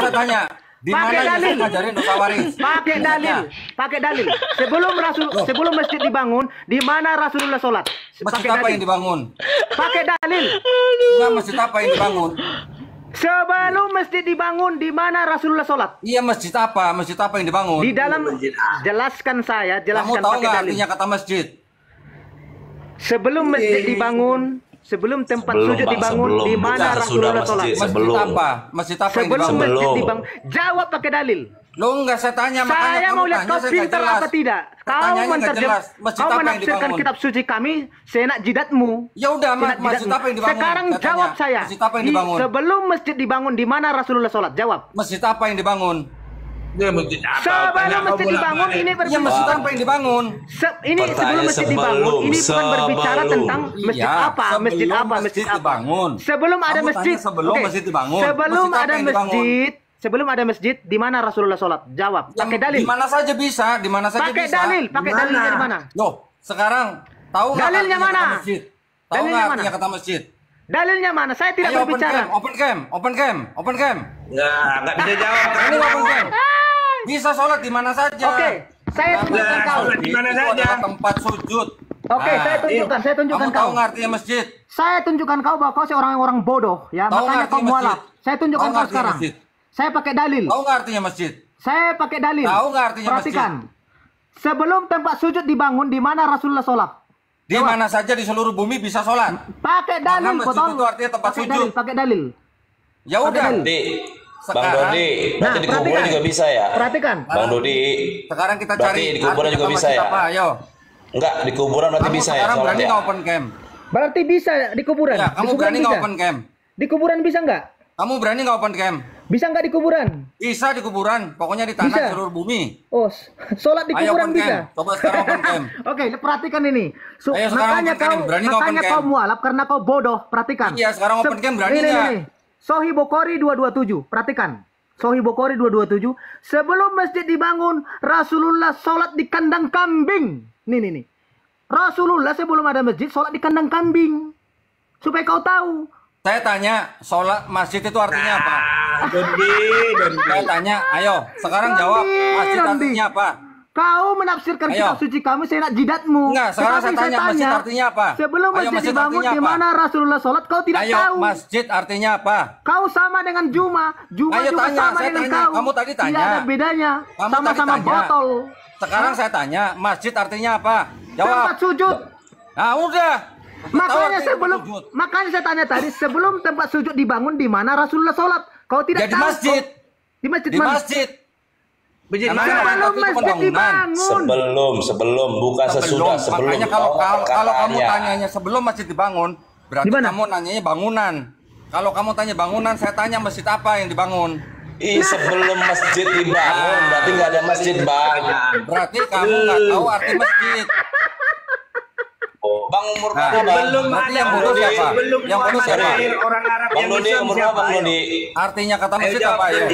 saya tanya, di mana Yesus ngajarin dosa waris? Pakai dalil. Sebelum masjid dibangun, di mana Rasulullah sholat? Masjid apa yang dibangun? Pakai dalil. Enggak, masjid apa yang dibangun? Sebelum masjid dibangun, di mana Rasulullah sholat? Iya, masjid apa? Masjid apa yang dibangun? Di dalam, jelaskan Kamu tahu nggak artinya kata masjid? Sebelum masjid dibangun, sebelum tempat sujud dibangun, di mana Rasulullah sholat? Masjid apa? Masjid apa yang dibangun? Sebelum masjid dibangun. Jawab pakai dalil. Lo enggak, saya tanya, makanya Saya mau lihat kau pintar apa tidak. Kau menafsirkan kitab suci kami seenak jidatmu. Ya udah, masjid apa yang dibangun? Sekarang jawab saya. Masjid apa yang dibangun? Sebelum masjid dibangun, di mana Rasulullah sholat? Jawab. Masjid apa yang dibangun? Sebelum masjid dibangun, ini berbicara masjid apa yang dibangun? Ini sebelum masjid dibangun, ini bukan berbicara tentang masjid apa, masjid apa, masjid apa. Sebelum ada masjid, sebelum masjid dibangun. Sebelum ada masjid, di mana Rasulullah sholat? Jawab. Pakai dalil. Di mana saja bisa, di mana saja pakai bisa. Pakai dalilnya di mana? Loh, sekarang tahu nggak dalilnya mana? Masjid? Tahu nggak artinya kata masjid? Dalilnya mana? Saya tidak berbicara. Open cam. Nggak bisa jawab. Ini open cam. Bisa sholat di mana saja. Oke, saya tunjukkan kau. Di mana saja? Tempat sujud. Oke, saya tunjukkan kau. Tahu nggak artinya masjid? Saya tunjukkan kau bahwa kau seorang bodoh, ya. Makanya kau mualaf. Saya tunjukkan kau sekarang. Saya pakai dalil. Tahu nggak artinya masjid? Saya pakai dalil. Tahu nggak artinya Perhatikan. Masjid? Sebelum tempat sujud dibangun, di mana Rasulullah sholat? Di mana saja di seluruh bumi bisa sholat. Pakai dalil, betul. Itu artinya tempat sujud. Pakai dalil. Ya udah. Bang Dodi, berarti di kuburan juga bisa ya? Perhatikan. Bang Dodi. Sekarang kita cari di kuburan juga bisa ya? Apa? Ayo. Enggak, di kuburan berarti bisa ya? Sekarang berani nggak open cam? Berarti bisa di kuburan. Ya, kamu berani nggak open cam? Di kuburan bisa nggak? Kamu berani nggak open cam? Bisa nggak di kuburan? Bisa di kuburan, pokoknya di tanah seluruh bumi. Oh, sholat di kuburan bisa. Coba sekarang open cam. Oke, perhatikan ini. Ayo sekarang makanya kau mualaf karena kau bodoh. Perhatikan. Iya, sekarang open cam berani nggak? Sahih Bukhari 227. Perhatikan. Sahih Bukhari 227. Sebelum masjid dibangun, Rasulullah sholat di kandang kambing. Nih. Rasulullah sebelum ada masjid sholat di kandang kambing. Supaya kau tahu. Saya tanya, sholat masjid itu artinya apa? Dondi. Saya tanya, ayo, sekarang jawab, masjid artinya apa? Kau menafsirkan kitab suci kami seenak jidatmu. Enggak, sekarang saya tanya, masjid artinya apa? Sebelum masjid dibangun, di mana Rasulullah sholat, kau tidak tahu. Ayo, masjid artinya apa? Kau sama dengan Juma. Juma juga sama dengan kau. Kamu tadi tanya. Tidak ada bedanya. Sama-sama botol. Sekarang saya tanya, masjid artinya apa? Jawab. Tempat sujud. Nah, udah. Makanya saya tanya tadi, sebelum tempat sujud dibangun, di mana Rasulullah sholat? Kau tidak tahu. Di masjid. Di masjid. Di masjid. Sebelum bukan sesudah. Makanya kalau kamu tanyanya sebelum masjid dibangun, berarti kamu nanyanya bangunan. Kalau kamu tanya bangunan, saya tanya masjid apa yang dibangun. Sebelum masjid dibangun, berarti nggak ada masjid, Bang. Berarti kamu nggak tahu arti masjid. Bang umur berapa, Bang? Belum ada yang bodoh siapa? Yang bodoh siapa? Orang Arab Bang Dodi umur berapa, Bang Dodi? Artinya kata masjid apa ya?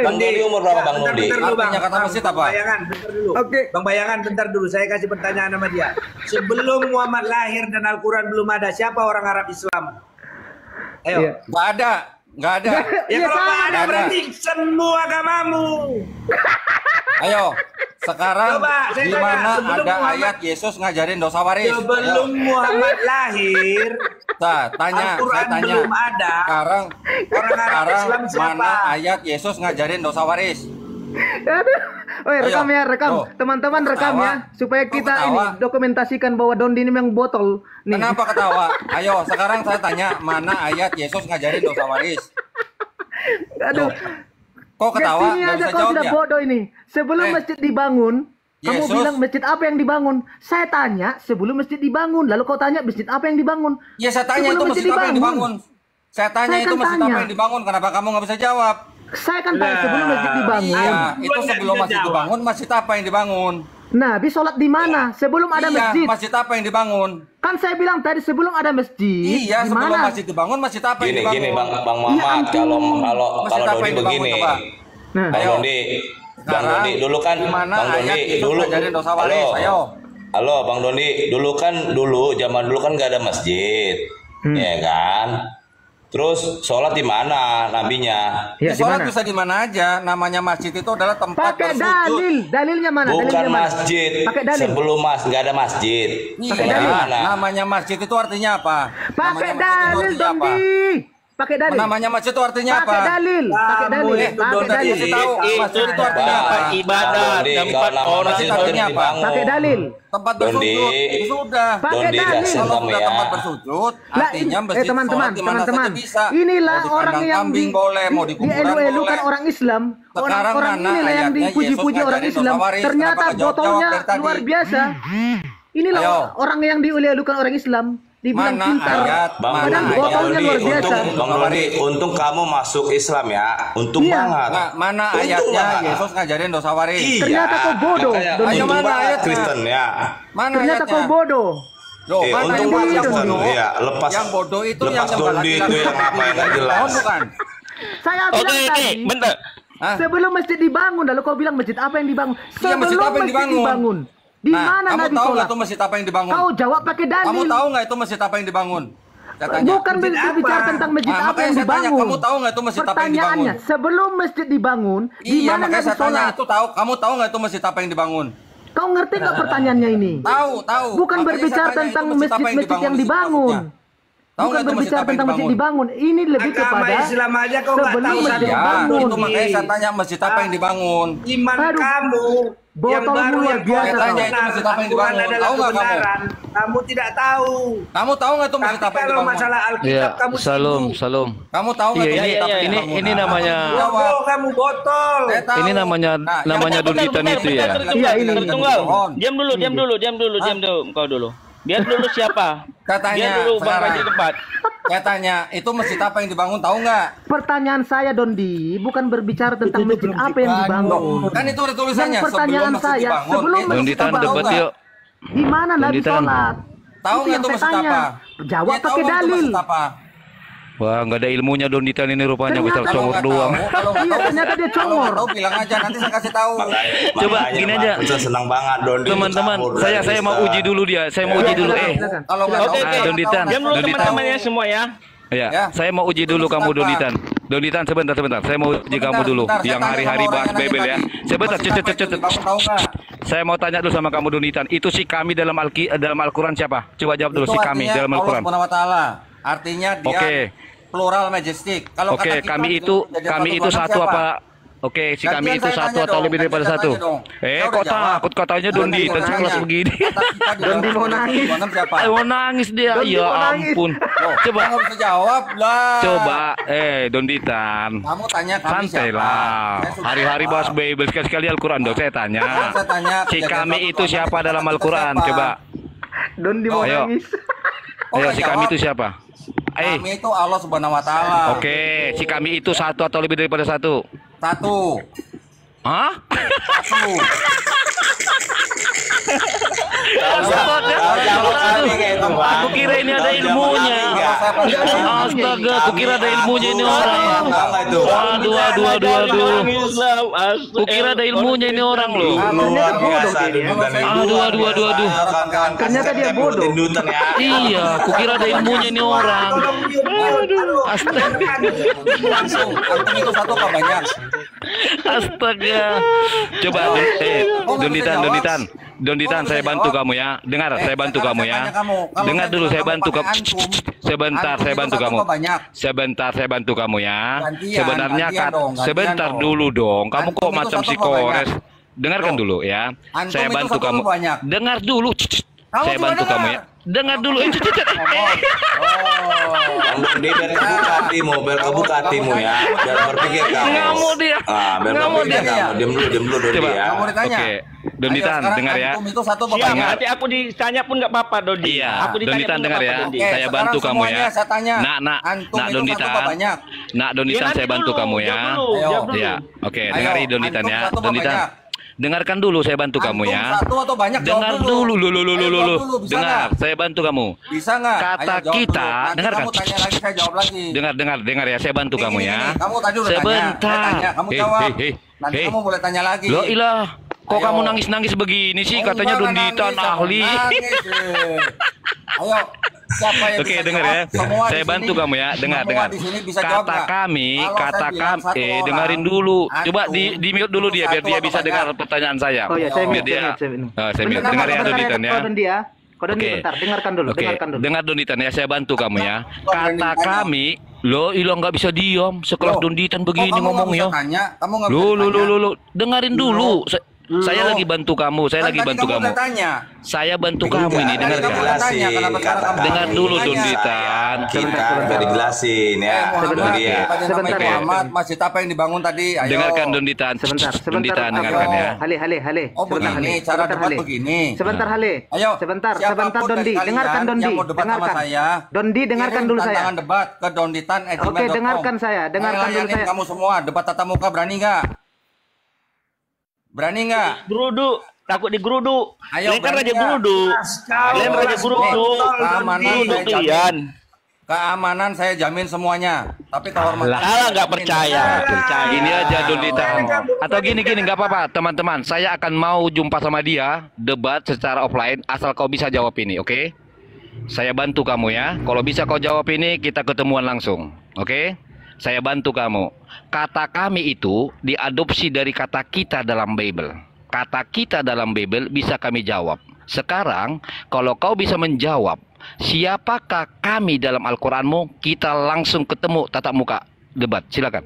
Bang Dodi umur berapa, Bang Dodi? Artinya kata masjid apa? Bayangan, bentar dulu. Bang Bayangan, bentar dulu. Saya kasih pertanyaan sama dia. Sebelum Muhammad lahir dan Al-Quran belum ada, siapa orang Arab Islam? Ayo. Nggak ada. Nggak ada. Ya kalau nggak ada berarti semua agamamu. Ayo. Sekarang di mana ada ayat Yesus ngajarin dosa waris? Sebelum Muhammad lahir, saya tanya. Belum ada. Sekarang Islam siapa? mana ayat Yesus ngajarin dosa waris? Rekam. Teman-teman rekam ya, supaya kita ini dokumentasikan bahwa Dondi ini memang botol. Nih. Kenapa ketawa? Ayo, sekarang saya tanya, mana ayat Yesus ngajarin dosa waris? Aduh. Kok ketawa? Nggak bisa jawab ya? Bodoh ini. Sebelum masjid dibangun, kamu bilang masjid apa yang dibangun? Saya tanya sebelum masjid dibangun, lalu kau tanya masjid apa yang dibangun? Ya saya tanya itu masjid apa yang dibangun. Saya tanya itu masjid apa yang dibangun. Kenapa kamu nggak bisa jawab? Saya kan tanya sebelum masjid dibangun. Iya, itu sebelum masjid dibangun, masjid apa yang dibangun? Nabi sholat di mana? Sebelum ada masjid. Masjid apa yang dibangun? Kan saya bilang tadi sebelum ada masjid. Iya, sebelum masjid dibangun, masjid apa yang dibangun? Gini, Bang Mamat, kalau Dodi begini. Bang Dodi dulu kan, halo Bang Dodi, dulu zaman dulu kan nggak ada masjid, ya kan? Terus sholat di mana nabinya? Ya, sholat bisa di mana aja. Namanya masjid itu adalah tempat pakai bersujud. Dalilnya mana? Bukan dalilnya mana? masjid. Pakai dalil. Sebelum nggak ada masjid. Pakai dalil. Namanya masjid itu artinya apa? Pakai dalil dong, Di. Pakai dalil. Namanya masjid itu artinya apa? Pakai dalil. Pakai dalil. Pakai dalil. Tahu masjid itu artinya apa? Ibadah tempat orang itu artinya apa? Pakai dalil. Tempat bersujud. Sudah. Pakai dalil. Kalau sudah tempat bersujud, artinya masjid teman-teman, sholat di mana saja bisa. Inilah Mau di orang kandang yang kambing boleh, mau di kuburan dielu-elukan boleh. orang Islam. Sekarang Orang mana inilah yang ayatnya dipuji-puji Yesus orang ngajarin Islam. dosa waris? Ternyata Kenapa nggak jawab botolnya dari tadi? luar biasa. Inilah Ayo. orang yang dielu-elukan orang Islam. Dibilang Mana pintar. ayat? Padahal botolnya luar biasa. Bang Rodi, untung kamu masuk Islam ya. Untung Iya. banget. Mana Untung ayatnya banget. Yesus ngajarin dosa waris? Iya. Ternyata kau bodoh, Makanya Doni. Ayo, untung mana banget ayatnya? Kristen ya. Mana Ternyata ayatnya? kau bodoh. Loh, mana Untung yang banget yang Kristen. bodoh? Iya, lepas. Yang bodoh itu lepas yang Dondi itu yang apa yang nggak jelas. Oh, bukan. Saya Oke, bilang tadi, bentar. Hah? sebelum masjid dibangun, lalu kau bilang masjid apa yang dibangun? Iya, masjid apa yang dibangun? Di Nah, mana kamu Nabi tahu sholat? nggak itu masjid apa yang dibangun? Kau jawab pakai dalil. Kamu tahu nggak itu masjid apa yang dibangun? Saya tanya. Bukan Masjid berbicara apa? tentang masjid Nah, apa makanya yang saya tanya, dibangun. kamu tahu nggak itu masjid apa yang Pertanyaannya, dibangun? sebelum masjid dibangun, di Iya, mana makanya Nabi saya tanya sholat? itu tahu. Kamu tahu nggak itu masjid apa yang dibangun? Kau ngerti nggak pertanyaannya ini? Tahu, tahu. Bukan Makanya berbicara saya tanya, tentang itu masjid apa masjid-masjid yang di situ dibangun. maksudnya? Tahu Bukan nggak itu masjid berbicara apa yang tentang masjid dibangun? dibangun. Ini lebih Agama kepada Islam aja kau nggak sebelum tahu masjid satu. Ya, dibangun. itu makanya saya tanya masjid apa yang dibangun? Iman Aduh. kamu yang Botol baru luar yang biasa, kau tanya itu benar, masjid apa yang Al-Quran dibangun? adalah Tahu nggak kamu? kebenaran. Kamu tidak tahu. Kamu tahu nggak itu masjid Tapi apa yang kalau dibangun? masalah Alkitab kamu Salam, sibuk. salam. Kamu tahu nggak Iya, itu masjid apa yang ini dibangun? ini namanya Bodoh kamu botol. Saya tahu. ini namanya Nah, namanya yang Doditan itu ya. Iya, ini. Tunggal. Pohon. Diam dulu, diam dulu, diam dulu, diam dulu, kau dulu. Biar dulu siapa? Katanya Biar dulu Bang sekarang. Raji tempat. Saya tanya, itu masjid apa yang dibangun tahu nggak? Pertanyaan saya, Dondi, bukan berbicara tentang masjid apa yang dibangun. Kan itu ada tulisannya. Yang pertanyaan sebelum masjid saya, dibangun, sebelum itu masjid Doditan tahu debat nggak? yuk. Di mana Nabi Doditan. sholat? Tahu Itu nggak yang itu saya masjid tanya. apa? Jawab Dia tahu pakai nggak itu dalil. masjid apa? Wah, nggak ada ilmunya Doditan ini rupanya Ternyata besar Kalau congor nggak doang. tahu, kalau nggak Iya, tahu, ternyata dia kalau nggak congor. tahu bilang aja, nanti saya kasih tahu. Coba, gini aja. Senang banget Dondi. Teman-teman, cabut saya dari mau Kristen. uji dulu dia. Saya mau uji dulu Silakan. Kalau nggak Oke, tahu, oke. Doditan. Diam dulu Doditan. teman-temannya semua ya. Ya, Ya. saya mau uji dulu Itu kamu apa? Doditan. Doditan sebentar. Saya mau uji Sebentar, kamu dulu. sebentar. Saya Yang tanya hari-hari sama bahas orang yang Bible ya. tadi. Sebentar, Masjid apa itu dibangun, tahu nggak? Saya mau tanya dulu sama kamu Doditan. Itu si kami dalam Al-Quran siapa? Coba jawab dulu Itu si kami artinya dalam Allah Al-Quran. Subhanahu wa taala. Artinya dia Oke. plural majestic. Kalau Oke, kata kita kami jadi itu Tuhan satu siapa? apa? Oke, si kami Gantian itu saya satu tanya atau dong, lebih daripada gantian satu. saya tanya dong. Saya udah Kok jawab. takut katanya Dondi Gantian dan saya sekelas tanya. begini. Kata kita di Dondi dalam mau nangis. Tuhan siapa? Mau nangis dia. Dondi Ya mau nangis. ampun. Loh, Coba. nggak bisa jawab lah. Coba, Donditan. Kamu tanya kami Santai siapa? lah. Saya sudah Hari-hari jawab. bahas Bible sekali-sekali Al-Quran dong. Saya tanya. Saya tanya, Si kejadian kami satu itu Tuhan siapa kita dalam siapa? Al-Quran? Coba. Dondi mau Ayo. nangis. Oh, Ayo, nggak si kami jawab. itu siapa? Kami itu Allah Subhanahu wa taala. Oke, si kami itu satu atau lebih daripada satu? Satu. Hah? Satu. Aku kira ini ada ilmunya. Astaga, aku kira ada ilmunya ini orang. Aduh. Aku kira ada ilmunya ini orang loh. Luar biasa Aduh. Ternyata dia bodoh. Iya, aku kira ada ilmunya ini orang. Astaga. Langsung. Antum itu satu apa banyak? Astaga. Coba, Donditan, saya bantu kamu ya. Dengar, saya bantu kamu ya. Dengar dulu, saya bantu kamu. Sebentar, saya bantu kamu. Sebentar, saya bantu kamu ya. Sebenarnya sebentar dulu dong. Kamu kok macam psikores? Dengarkan dulu ya. Saya bantu kamu. Dengar dulu. Saya bantu kamu ya. Dengar dulu. Dia biar kebuka hatimu, ya. Biar berpikir kamu. Ngamuk dia. Biar Ngamuk berpikir dia. kamu. Diam dulu Dodi Coba. ya. Kamu ditanya. Oke, Donditan, dengar ya. Antum itu satu apa Siap, banyak? nanti aku ditanya pun nggak apa-apa, Dodi. Iya, Aku ditanya Donditan pun dengar nggak ya. apa-apa, Dondi. Oke, Saya bantu sekarang kamu ya. semuanya saya tanya. Nak Antum itu Donditan. satu apa banyak? Nak Donditan, Ya, saya nanti bantu dulu, kamu ya. jawab dulu, Ayo. jawab dulu. Ya, oke, Ayo, dengari Donditan antum ya. satu apa Donditan. banyak? Dengarkan dulu, saya bantu kamu Antum ya. satu atau banyak? Dengar Jawab dulu, Ayo, jawab dulu, bisa Dengar, nggak? saya bantu kamu. Bisa nggak? Kata Ayo, jawab kita, dulu. Nanti dengarkan. kamu tanya lagi, saya jawab lagi. Dengar ya, saya bantu Gini, kamu gini, ya. gini. Kamu tadi udah Sebentar. tanya. Saya tanya, kamu jawab. Nanti Hei. kamu boleh tanya lagi. Loh ilah, kok Ayo. kamu nangis-nangis begini sih? Oh, Katanya enggak Donditan nangis, aku ahli. nangis, Ayo, Siapa yang Oke, bisa dengar jawab? ya. Semua Saya di bantu sini- kamu ya, dengar. semua di sini bisa jawab Kata nggak? kami, Kalau kata saya bilang satu kami, orang, dengerin dulu. Coba antum di mute dulu dia biar satu dia atau bisa banyak? dengar pertanyaan saya. Oh ya, saya Biar mute, dia. saya mute. Saya mute. Bentar, Dengar ya bentar, Donitan ya. Kau Dondi ya. Kau Dondi Oke. bentar, dengarkan dulu, Oke, dengarkan dulu. dengar Donitan ya, saya bantu kamu ya. Berani Kata tanya. kami, lo ilang nggak bisa diam sekelas Loh, Donitan kok begini kamu nggak ngomongnya. bisa tanya? Kamu nggak Lu, bisa tanya? lu, dengerin dulu. Saya lagi bantu kamu, saya Kan lagi tadi bantu kamu. udah tanya. Saya bantu kamu ini, Tadi dengar kamu kan? udah tanya, kenapa sekarang kamu Dengar tanya? dulu Tanya. Donitan. Kita udah dijelasin ya. Muhammad, Itu dia. tanya nama Sebentar, Muhammad, masjid apa yang dibangun tadi? Ayo. Dengarkan Donitan. Sebentar, Donitan dengarkan ya. Hale. Oh Sebentar, begini, Hale. cara Sebentar, debat Hale. begini. Sebentar, Hale. Ayo, sebentar siapapun Dondi. dari kalian Dengarkan Dondi. yang mau debat sama Dengarkan. saya, Dondi, dengarkan kirim dulu saya. tantangan debat ke donditan@gmail.com. Oke, dengarkan saya, dengarkan dulu layanin saya. kamu semua, debat tatap muka berani nggak? Berani nggak? Geruduk, takut digeruduk. Ayo, Kalian kan berani raja nggak? geruduk. Kalian raja geruduk. Keamanan Geruduk saya jamin. kalian. Keamanan saya jamin semuanya. Tapi kehormatan. Alah, nggak percaya. Gini aja Donitan. Atau gini nggak apa-apa teman-teman. Saya akan mau jumpa sama dia debat secara offline asal kau bisa jawab ini, oke? Saya bantu kamu ya. Kalau bisa kau jawab ini kita ketemuan langsung, oke? Saya bantu kamu. Kata kami itu diadopsi dari kata kita dalam Bible. Kata kita dalam Bible bisa kami jawab. Sekarang kalau kau bisa menjawab siapakah kami dalam Al-Quranmu, kita langsung ketemu tatap muka debat. Silakan.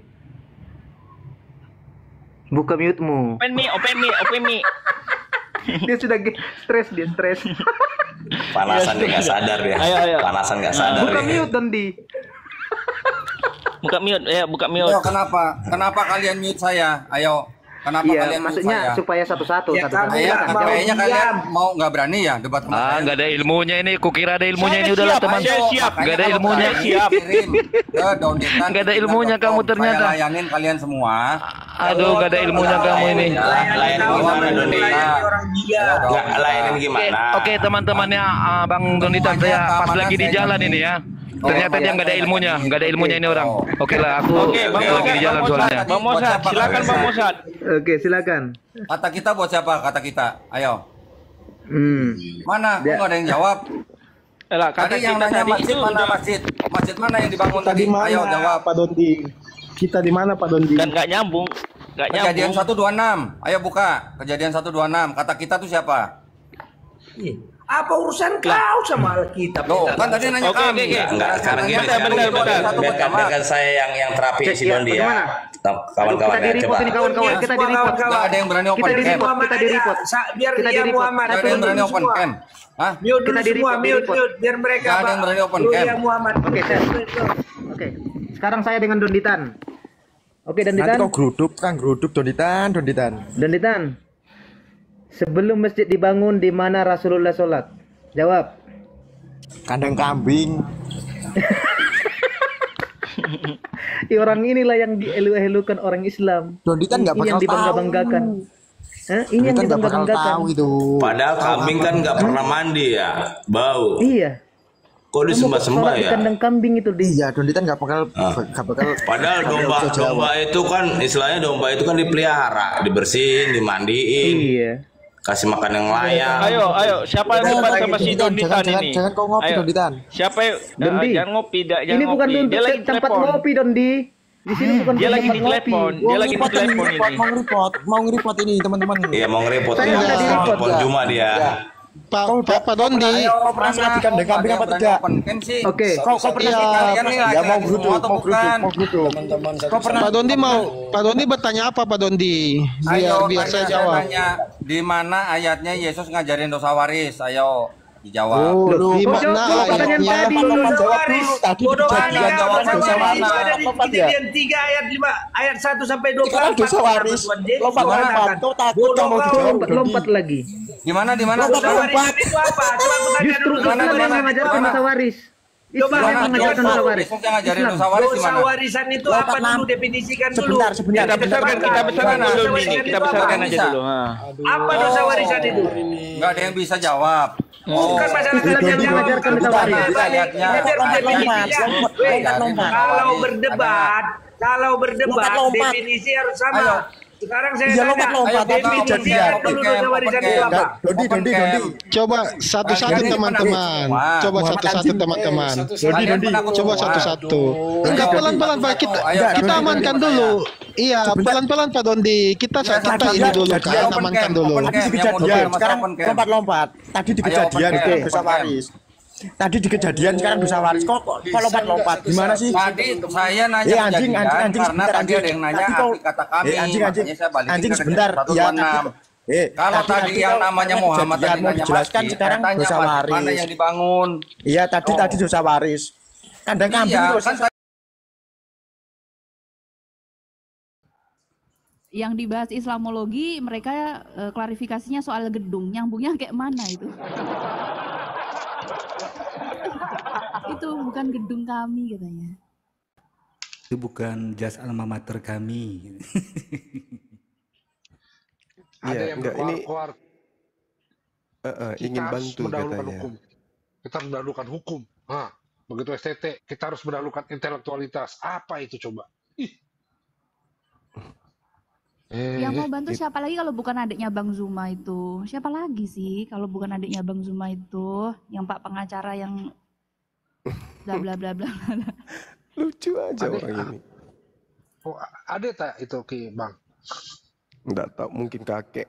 Buka mute-mu. Open me. Dia sudah stres. Panasan dia nggak sadar ya. Ayo. Panasan nggak sadar Buka ya. mute, Dondi. Buka mute, buka Ayo, mute. kenapa? Kenapa kalian mute saya? Ayo. Kenapa Iya, kalian mute maksudnya saya? supaya satu-satu. Ya, satu-satu. kamu Silakan, mau Kayaknya diam. kalian mau nggak berani ya debat sama saya? Nggak ada ilmunya ini. Kukira ada ilmunya ini. Udahlah teman. Saya siap. Nggak ada ilmunya. Siap. Kirim ke donditan. Nggak ada ilmunya kamu ternyata. Saya layanin kalian semua. Aduh, nggak ada ilmunya kamu ini. Layanin gimana Dondi? Orang dia. Nggak layanin Oke, gimana? oke teman-temannya Bang Donitan, saya pas lagi di jalan ini ya. Ternyata dia nggak ada ilmunya ini orang. Oke lah, aku Oke, Bang lagi di jalan soalnya. Bang Mosad, silakan Bang Mosad. Oke, silakan. Kata kita buat siapa? Kata kita. Ayo. Mana? Kok Dia- nggak ada yang jawab? Lah, kata Tadi yang kita nanya tadi masjid itu mana udah masjid? Masjid mana yang dibangun Kita tadi? di mana Ayo jawab. Pak Dondi? Kita di mana Pak Dondi? kan nggak nyambung. Kejadian 126. Ayo buka. Kejadian 126. Kata kita tuh siapa? Apa urusan kau sama Alkitab? Loh, kan tadi nanya Oke, kami. oke. Enggak, sekarang gini. Bentar. Biarkan saya yang terapi Cek, si ya, Dondi ya. bagaimana? Kawan-kawan Kita ya, di-report coba. ini kawan-kawan. Kita di-report. Nggak ada yang berani open Kita cam. di-report. Kita di-report. Biar Kita dia di-report. Muhammad. Nggak ada yang berani open cam. Hah? Mute dulu Kita semua, di-report, di-report. mute. Biar mereka. Nggak ada yang berani open Lu cam. ya Muhammad. Oke, Chef. Oke. Sekarang saya dengan Donditan. Oke, Nanti Donditan. kau geruduk Donditan. Donditan. Sebelum masjid dibangun, di mana Rasulullah sholat? Jawab. Kandang kambing. Orang inilah yang dielu-elukan orang Islam. Donditan nggak Ini yang bakal dibangga-banggakan. Hah? Ini yang Donditan nggak bakal dibangga-banggakan. tahu itu. Padahal kambing kan nggak pernah mandi ya, bau. Iya. Kok disembah-sembah Sholat di ya? kandang kambing itu di. Iya, Donditan nggak bakal Padahal domba itu kan istilahnya domba itu kan dipelihara, dibersihin, dimandiin, Iya. kasih makan yang layak. Ayo, siapa yang debat sama si Donditan ini? Jangan kau ngopi Ayo. Donditan. Siapa yang Dondi. jangan ngopi, jangan Ini bukan ngopi. Dia lagi tempat telepon. ngopi, Dondi. Di sini bukan Dia lagi tempat di ngopi. telepon. Dia lagi di telepon ini. Mau nge-report ini teman-teman. Iya mau nge-report Saya ini. udah di-report, Telepon ya. Juma dia. Pak Dondi. Kau pernah sholat di kandang kambing apa tidak? Oke. Kau pernah Kalian nih ya mau laki-laki geruduk, semua atau mau bukan? geruduk. Kau pernah Pak Dondi bertanya apa Pak Dondi? Biar saya jawab. Tanya, di mana ayatnya Yesus ngajarin dosa waris? Ayo dijawab. Oh, Di Oh, mana jawab pertanyaan ayatnya? tadi. jawab dulu. Tadi Bodoh kejadian amat. jawab dosa Sama waris. ada di Lompat ya? kejadian 3 ayat 5 ayat 1 sampai 24. Sekarang dosa waris. Lompat. Kau takut kau mau dijawab Lompat lagi. Di mana? Dosa warisan itu apa? Coba aku tanya Justru dulu. Islam yang Dosa mengajarkan warisan dosa waris. Islam Coba, yang mengajarkan dosa waris. Yesus yang ngajarin Islam. dosa waris di Dosa mana? warisan itu apa dulu? Definisikan dulu. Sebentar. Kita besarkan Dosa dulu warisan ini. itu Kita apa? besarkan aja Bisa. dulu. Apa dosa warisan itu? Nggak ada yang bisa jawab. Bukan masalah Islam yang jawab. mengajarkan dosa waris. Ayatnya. Kalau berdebat, definisi harus sama. Ayo. Sekarang saya Iya, tanya, lompat-lompat, Debbie tapi Mulyana jadian. dulu dosa warisan itu apa? Dondi. Coba satu-satu teman-teman. Coba satu-satu teman-teman. Coba satu-satu. Enggak pelan-pelan Pak. Kita amankan dulu. Iya, pelan-pelan Pak Dondi. Kita ini dulu kan, amankan dulu. Tadi di kejadian, sekarang lompat-lompat. Tadi di kejadian dosa waris. Tadi di kejadian sekarang dosa waris. Kok lompat-lompat? Gimana sih? Tadi saya nanya anjing karena tadi ada yang nanya kata kami. Anjing sebentar. Iya, kalau tadi yang namanya Muhammad tadi nanya jelaskan sekarang dosa waris. Mana yang dibangun? Iya, tadi dosa waris. Kandang kambing terus. Yang dibahas Islamologi, mereka klarifikasinya soal gedung, nyambungnya kayak mana itu? Itu bukan gedung kami katanya. Itu bukan jas alma mater kami. Ada yang enggak, ini ingin bantu katanya. Hukum. Kita harus mendahulukan hukum. Nah, begitu STT, kita harus mendahulukan intelektualitas. Apa itu coba? Yang mau bantu siapa lagi kalau bukan adiknya Bang Zuma itu? Siapa lagi sih kalau bukan adiknya Bang Zuma itu? Yang Pak pengacara yang bla bla bla bla. Lucu aja orang ini. Oh, ada tak itu Ki Bang? Enggak tahu, mungkin kakek.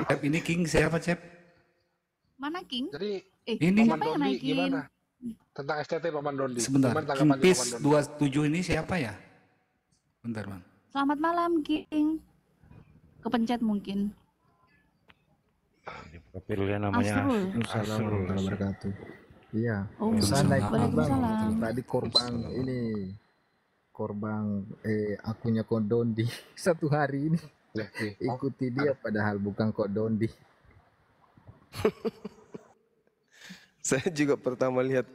Cep, ini King siapa, Cep? Mana King? Jadi ini siapa yang naikin? gimana? Tentang STT Paman Dondi. Sebentar, King Peace 27 ini siapa ya? Bentar, Bang. Selamat malam King. Kepencet mungkin. Profilnya namanya Assalamualaikum warahmatullahi wabarakatuh. Iya. Oh, Waalaikumsalam. Tadi korban akunnya Kok Dondi 1 hari ini ikuti dia padahal bukan Kok Dondi. Saya juga pertama lihat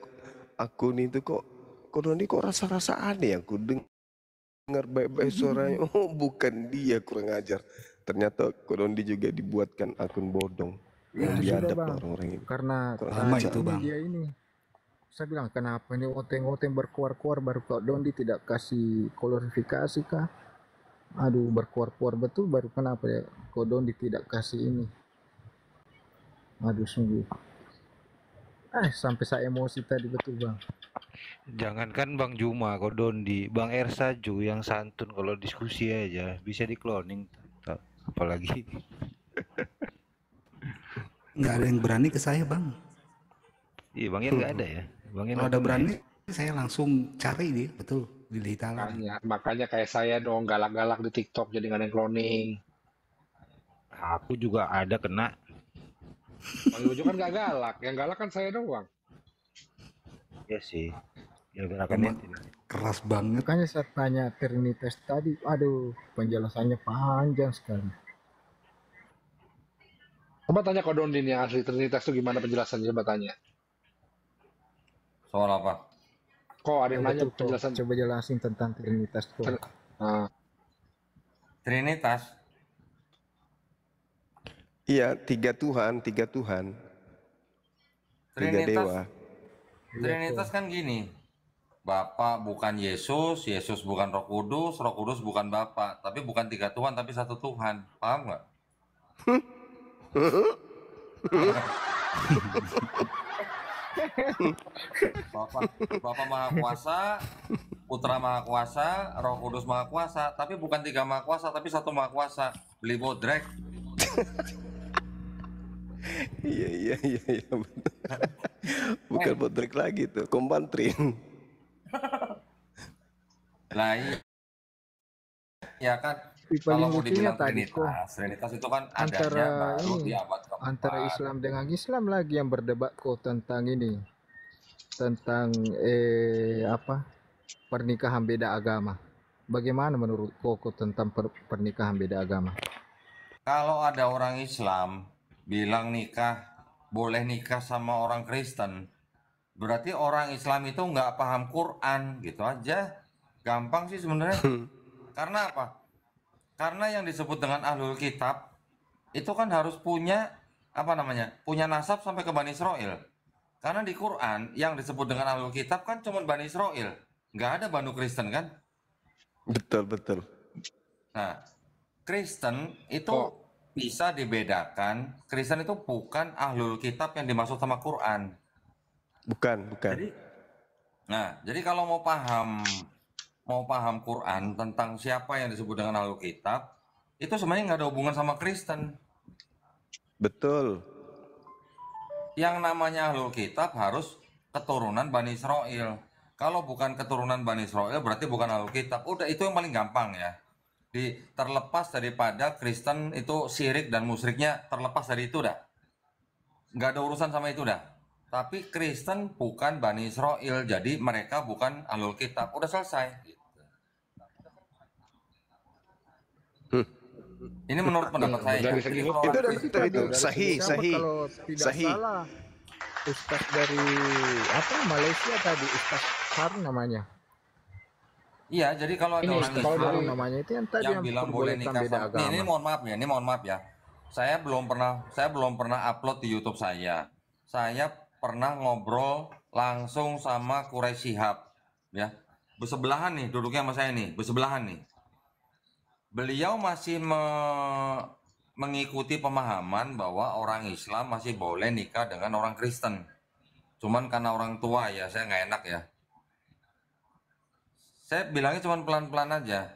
akun itu kok Dondi kok rasa-rasa aneh, aku dengar baik-baik suaranya. Oh, bukan dia, kurang ajar. Ternyata Kok Dondi juga dibuatkan akun bodong. Yang biadab orang-orang ini. Karena itu Bang. Dia ini saya bilang kenapa ini oteng-oteng berkuar-kuar baru Kok Dondi tidak kasih klarifikasi kah? Aduh, berkuar-kuar betul baru kenapa ya Kok Dondi tidak kasih ini? Aduh, sungguh. Sampai saya emosi tadi betul Bang. Jangankan Bang Juma, Kok Dondi, Bang Ersaju yang santun kalau diskusi aja bisa dikloning. Apalagi nggak ada yang berani ke saya Bang. Iya Bang Yen nggak ada ya. Bang Yen kalau ada berani saya langsung cari dia, betul, di Hitala. Makanya kayak saya dong galak-galak di TikTok jadi nggak ada yang cloning. Aku juga ada kena. Bang Yojo kan nggak galak, yang galak kan saya doang. Iya sih. Ya gerakannya keras banget. Makanya saya tanya Trinitas tadi, aduh penjelasannya panjang sekali. Coba tanya Kok Dondi yang asli Trinitas itu gimana penjelasannya, coba tanya. Soal apa? Kok ada yang nanya penjelasan? Coba jelasin tentang Trinitas kok. Trinitas? Iya, 3 Tuhan. 3 dewa. Trinitas kan gini. Bapa bukan Yesus, Yesus bukan Roh Kudus bukan Bapa, tapi bukan 3 Tuhan tapi 1 Tuhan. Paham nggak? Bapa Maha Kuasa, Putra Maha Kuasa, Roh Kudus Maha Kuasa, tapi bukan 3 Maha Kuasa, tapi 1 Maha Kuasa. Beli bodrek. Iya bukan bodrek lagi tuh, kompantrin. Lah iya kan. Kalau mau dibilang Trinitas itu kan antara baru di abad ke-4. Antara Islam dengan Islam lagi yang berdebat kok tentang ini, tentang pernikahan beda agama. Bagaimana menurut Koko tentang pernikahan beda agama? Kalau ada orang Islam bilang boleh nikah sama orang Kristen, berarti orang Islam itu nggak paham Quran, gitu aja. Gampang sih sebenarnya. Karena apa? Karena yang disebut dengan ahlul kitab itu kan harus punya punya nasab sampai ke Bani Israel. Karena di Quran yang disebut dengan ahlul kitab kan cuma Bani Israel, nggak ada Banu Kristen kan. Betul. Nah, Kristen itu bisa dibedakan. Kristen itu bukan ahlul kitab yang dimaksud sama Quran. Bukan. Jadi kalau mau paham Quran tentang siapa yang disebut dengan ahlul kitab, itu sebenarnya nggak ada hubungan sama Kristen. Betul. Yang namanya ahlul kitab harus keturunan Bani Israel. Kalau bukan keturunan Bani Israel berarti bukan ahlul kitab. Udah, itu yang paling gampang ya. Terlepas daripada Kristen itu syirik dan musyriknya, terlepas dari itu dah. Nggak ada urusan sama itu dah. Tapi Kristen bukan Bani Israel, jadi mereka bukan ahlul kitab. Udah selesai. Ini menurut pendapat saya. Dari segi itu sahih. Kalau tidak salah, Ustaz dari Malaysia tadi, Ustaz Har namanya. Iya, jadi kalau ada orang Islam namanya itu yang tadi yang bilang boleh nikah sama, ini mohon maaf ya. Saya belum pernah upload di YouTube saya. Saya pernah ngobrol langsung sama Quraisy Shihab, ya. Bersebelahan nih, duduknya sama saya nih, bersebelahan nih. Beliau masih mengikuti pemahaman bahwa orang Islam masih boleh nikah dengan orang Kristen. Cuman karena orang tua ya, saya nggak enak ya. Saya bilangnya cuma pelan-pelan aja.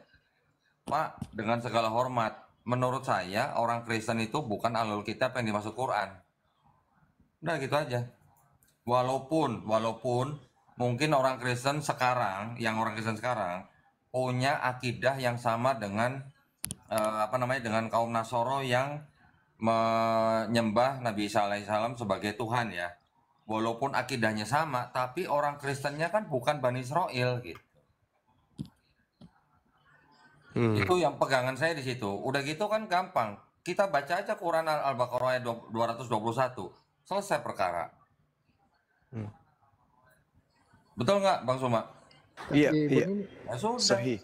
Pak, dengan segala hormat, menurut saya orang Kristen itu bukan ahlul kitab yang dimaksud Quran. Udah gitu aja. Walaupun mungkin orang Kristen sekarang punya akidah yang sama dengan dengan kaum Nasoro yang menyembah Nabi Isa alaihissalam sebagai Tuhan ya. Walaupun akidahnya sama, tapi orang Kristennya kan bukan Bani Israel gitu. Itu yang pegangan saya di situ. Udah gitu kan gampang. Kita baca aja Quran Al-Baqarah ayat 221. Selesai perkara. Betul nggak, Bang Suma? Iya. Ya sudah. Sahih.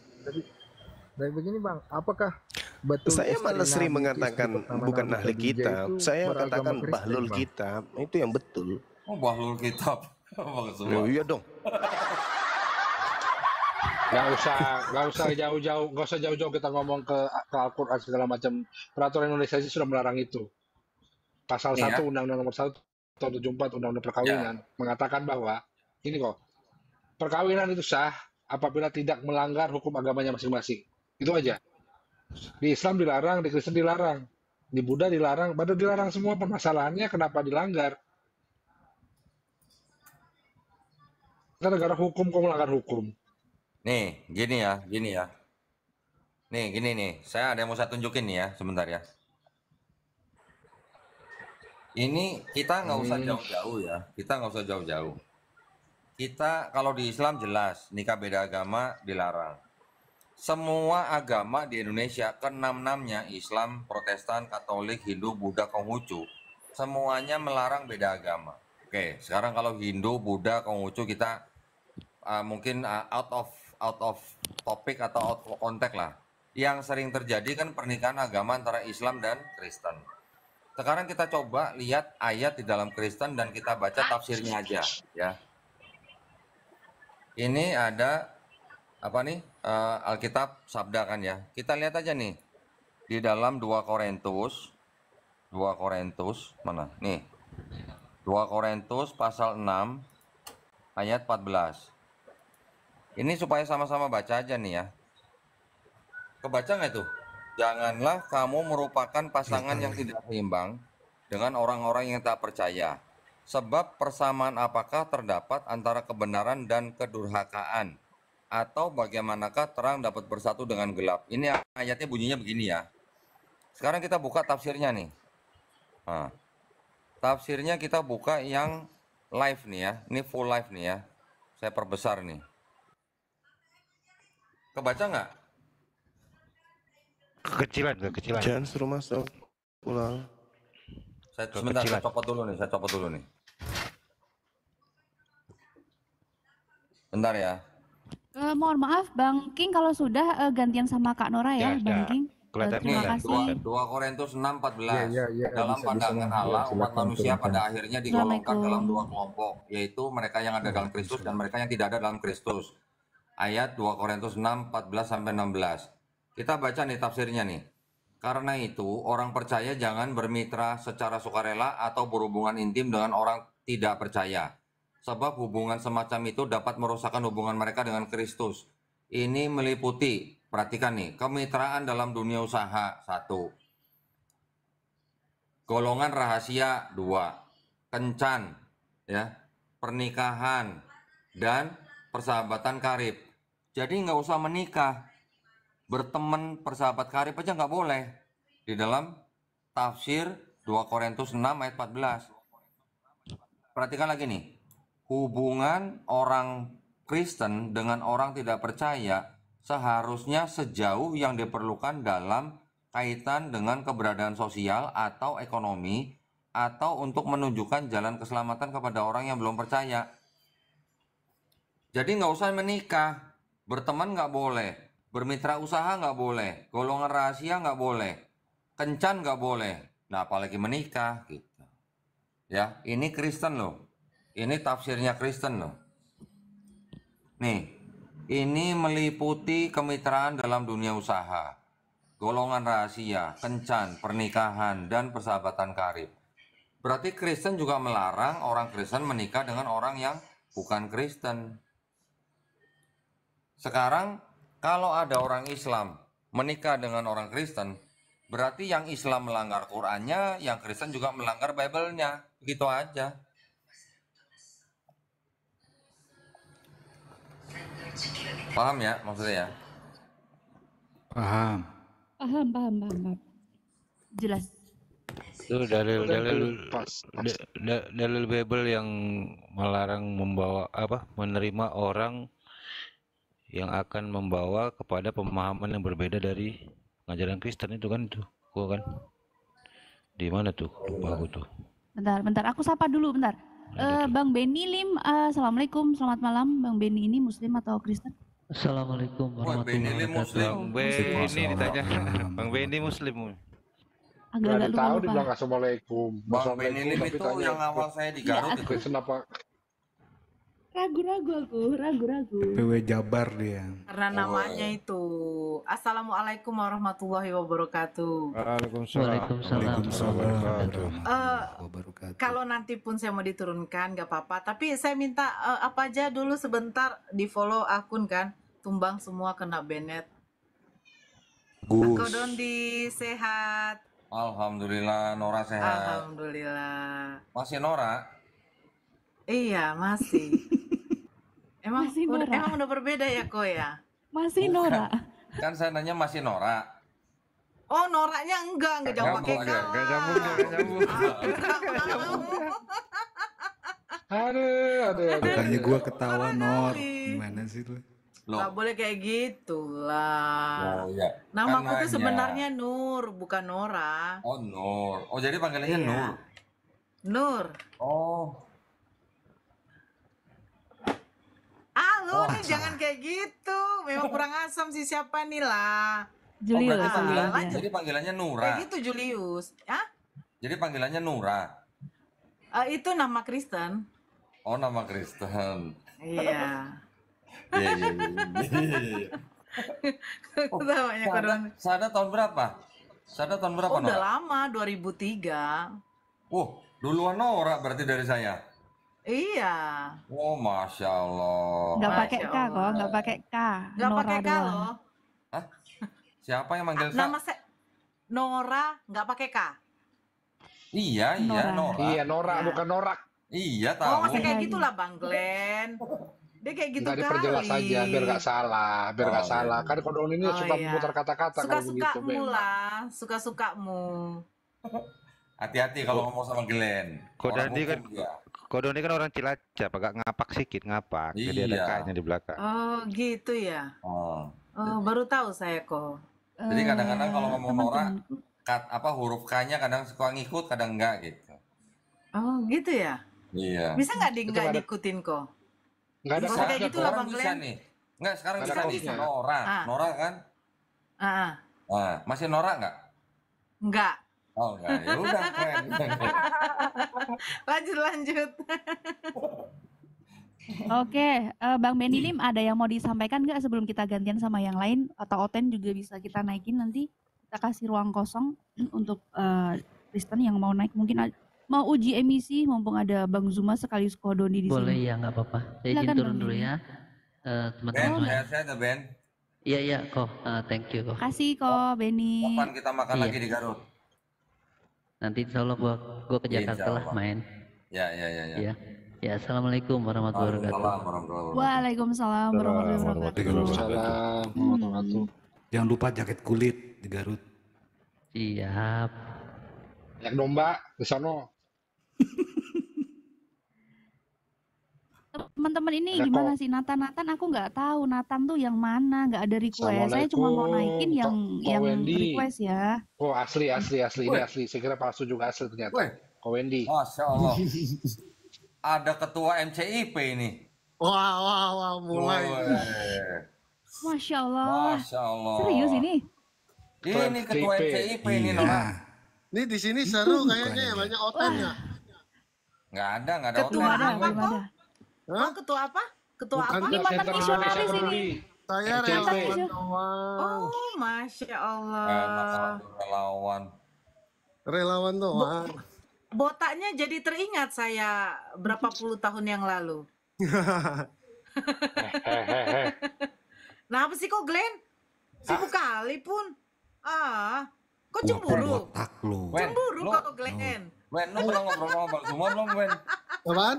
Dari begini Bang, apakah betul saya malah sering mengatakan bukan ahli kitab, saya katakan bahlul kitab, itu yang betul. Oh, bahlul kitab. Oh, iya dong. Nggak usah jauh-jauh kita ngomong ke Al-Quran segala macam. Peraturan Indonesia sudah melarang itu. Pasal 1 Undang-Undang Nomor 1 tahun 74 Undang-Undang Perkawinan mengatakan bahwa ini perkawinan itu sah apabila tidak melanggar hukum agamanya masing-masing. Itu aja. Di Islam dilarang, di Kristen dilarang, di Buddha dilarang, pada dilarang semua. Permasalahannya kenapa dilanggar? Kita negara hukum kok melanggar hukum. Nih, gini ya. Nih, gini nih. Saya ada yang mau saya tunjukin nih ya, sebentar ya. Ini kita nggak usah jauh-jauh ya. Kita kalau di Islam jelas, nikah beda agama dilarang. Semua agama di Indonesia, ke-6-6-nya, Islam, Protestan, Katolik, Hindu, Buddha, Konghucu, semuanya melarang beda agama. Oke, sekarang kalau Hindu, Buddha, Konghucu kita mungkin out of topic atau out of context lah. Yang sering terjadi kan pernikahan agama antara Islam dan Kristen. Sekarang kita coba lihat ayat di dalam Kristen dan kita baca tafsirnya aja ya. Ini ada Alkitab Sabda kan ya. Kita lihat aja nih di dalam 2 Korintus mana? Nih. 2 Korintus pasal 6 ayat 14. Ini supaya sama-sama baca aja nih ya. Kebaca nggak itu? Janganlah kamu merupakan pasangan yang tidak seimbang dengan orang-orang yang tak percaya. Sebab persamaan apakah terdapat antara kebenaran dan kedurhakaan? Atau bagaimanakah terang dapat bersatu dengan gelap? Ini ayatnya bunyinya begini ya. Sekarang kita buka tafsirnya nih. Nah, tafsirnya kita buka yang live nih ya. Ini full live nih ya. Saya perbesar nih. Kebaca nggak? Kekecilan. Jangan suruh masuk pulang. Sebentar, saya copot dulu nih. Bentar ya. Mohon maaf Bang King, kalau sudah gantian sama Kak Nora ya, Bang King. Terima kasih. 2 Korintus 6:14. Ya, dalam pandangan Allah, umat manusia pada akhirnya digolongkan dalam 2 kelompok, yaitu mereka yang ada dalam Kristus dan mereka yang tidak ada dalam Kristus. ayat 2 Korintus 6, 14 sampai 16. Kita baca nih tafsirnya nih. Karena itu, orang percaya jangan bermitra secara sukarela atau berhubungan intim dengan orang tidak percaya. Sebab hubungan semacam itu dapat merusakkan hubungan mereka dengan Kristus. Ini meliputi, perhatikan nih, kemitraan dalam dunia usaha, 1. Golongan rahasia, 2. Kencan, ya, pernikahan, dan persahabatan karib. Jadi nggak usah menikah, berteman persahabat karib aja nggak boleh. Di dalam tafsir 2 Korintus 6 ayat 14. Perhatikan lagi nih, hubungan orang Kristen dengan orang tidak percaya seharusnya sejauh yang diperlukan dalam kaitan dengan keberadaan sosial atau ekonomi atau untuk menunjukkan jalan keselamatan kepada orang yang belum percaya. Jadi nggak usah menikah, berteman nggak boleh, bermitra usaha nggak boleh, golongan rahasia nggak boleh, kencan nggak boleh. Nah apalagi menikah gitu. Ya, ini Kristen loh. Ini tafsirnya Kristen loh. Nih, ini meliputi kemitraan dalam dunia usaha, golongan rahasia, kencan, pernikahan, dan persahabatan karib. Berarti Kristen juga melarang orang Kristen menikah dengan orang yang bukan Kristen. Sekarang, kalau ada orang Islam menikah dengan orang Kristen, berarti yang Islam melanggar Qurannya, yang Kristen juga melanggar Bible-nya. Begitu aja. Paham ya maksudnya ya? Paham. Paham. Jelas. Itu dalil Bible yang melarang menerima orang yang akan membawa kepada pemahaman yang berbeda dari ajaran Kristen itu kan di mana tuh? Lupa aku tuh. Bentar, aku sapa dulu bentar. Bang Benny Lim, assalamualaikum, selamat malam. Bang Benny ini Muslim atau Kristen? Assalamualaikum warahmatullahi wabarakatuh. Bang Benny ditanya. Bang Benny Muslim. Agak-agak lupa. Tahu dibilang assalamualaikum. Bang Benny Lim itu yang awal saya di Garut itu. Kenapa? Ragu. PW Jabar dia. Karena namanya itu. Assalamualaikum warahmatullahi wabarakatuh. Waalaikumsalam. Kalau nanti pun saya mau diturunkan gak apa-apa. Tapi saya minta apa aja dulu sebentar di follow akun kan. Tumbang semua kena Bennett. Kodondi sehat. Alhamdulillah, Nora sehat. Alhamdulillah. Masih Nora? Iya, masih. Emang udah berbeda ya kok ya? Masih Nora. Kan saya nanya masih Nora. Oh, Noranya enggak jauh pakai K. Enggak nyambung. Aduh. Makanya gua ketawa Nor. Gimana sih lu? Nggak boleh kayak gitu lah. Oh iya. Namaku tuh sebenarnya Nur, bukan Nora. Oh Nur. Oh jadi panggilannya Nur. Nur. Oh. Lu nih jangan kayak gitu. Memang kurang asam sih siapa nih lah. Julius. Jadi panggilannya Nura. Kayak gitu Julius. Hah? Jadi panggilannya Nura. Itu nama Kristen. Oh nama Kristen. Iya. Iya. Sada tahun berapa? Oh, udah lama, 2003. Duluan Nora berarti dari saya. Iya. Oh, Masya Allah. Nggak pakai K kok, nggak pakai K. Nggak pakai K loh. Hah? Siapa yang manggil K? Nama saya Nora, nggak pakai K. Iya, Nora. Iya, Nora, bukan Norak. Iya, tahu. Oh, masih kayak gitulah Bang Glenn. Dia kayak gitu kali. Diperjelas aja biar nggak salah, Kan kodon ini suka memutar kata-kata kalau begitu. Suka-sukamu lah, suka-sukamu. Hati-hati kalau ngomong sama Glenn. Kodon ini kan orang Cilacap, agak ngapak sedikit, ngapak. Jadi ada K-nya di belakang. Oh, gitu ya. Oh, baru tahu saya kok. Jadi kadang-kadang kalau ngomong Nora, huruf K-nya kadang suka ngikut, kadang enggak gitu. Oh, gitu ya? Iya. Bisa nggak diikutin kok? Nggak ada kayak gitu lah Bang bisa Glenn. nih. Nggak, sekarang bisa Nora. Nora kan? Masih Nora nggak? Nggak. Oh enggak, ya udah keren. Lanjut. Oke, Bang Benny Lim ada yang mau disampaikan nggak sebelum kita gantian sama yang lain? Atau Oten juga bisa kita naikin nanti. Kita kasih ruang kosong untuk Kristen yang mau naik. Mungkin mau uji emisi mumpung ada Bang Zuma sekaligus Kodoni di Boleh sini. ya, nggak apa-apa. Saya Silakan, izin turun Bang dulu Benny. ya. Ben, Teman-teman semua. sehat-sehat ya, Ben. Iya, kok. Thank you kok. Kasih kok Benny. Kapan kita makan Iya. lagi di Garut? Nanti insya Allah gua ke Jakarta Insya lah Allah. main. Ya. Iya. Ya, assalamualaikum warahmatullahi wabarakatuh. Waalaikumsalam warahmatullahi wabarakatuh. Waalaikumsalam warahmatullahi wabarakatuh. Waalaikumsalam warahmatullahi wabarakatuh. Jangan lupa jaket kulit di Garut. Siap. Yang domba di sono. Teman-teman ini Ada gimana kok. sih Nathan aku nggak tahu Nathan tuh yang mana, nggak ada request. Saya cuma mau naikin yang Wendy. request ya. Oh, asli ini Woi. asli. Saya kira palsu juga asli ternyata. Woi. Ko Wendy. Masya Allah. Ada ketua MCIP ini. Wah, mulai. Woi. Masya Allah. Masya Allah. Serius ini? Ini ketua MCIP ini, Iya. Nona. Ini di sini seru kayaknya ya, banyak otak ya. Nggak ada Ketua otak. apa belum kok? ada. Oh, ketua apa? Ketua Bukan apa? Ini mantan Center misionaris Indonesia ini. Peduli. Saya MCIP. relawan doang. Oh, Masya Enak Allah. relawan. Relawan doang. Botaknya jadi teringat saya berapa puluh tahun yang lalu. Nah, apa sih kok Glenn? Sibuk kali pun. Kok cemburu? Botak lu. Wen, Cemburu lu- kok Glenn. Wen, lu pernah ngobrol sama Bang Zuma belum, Wen? Apaan?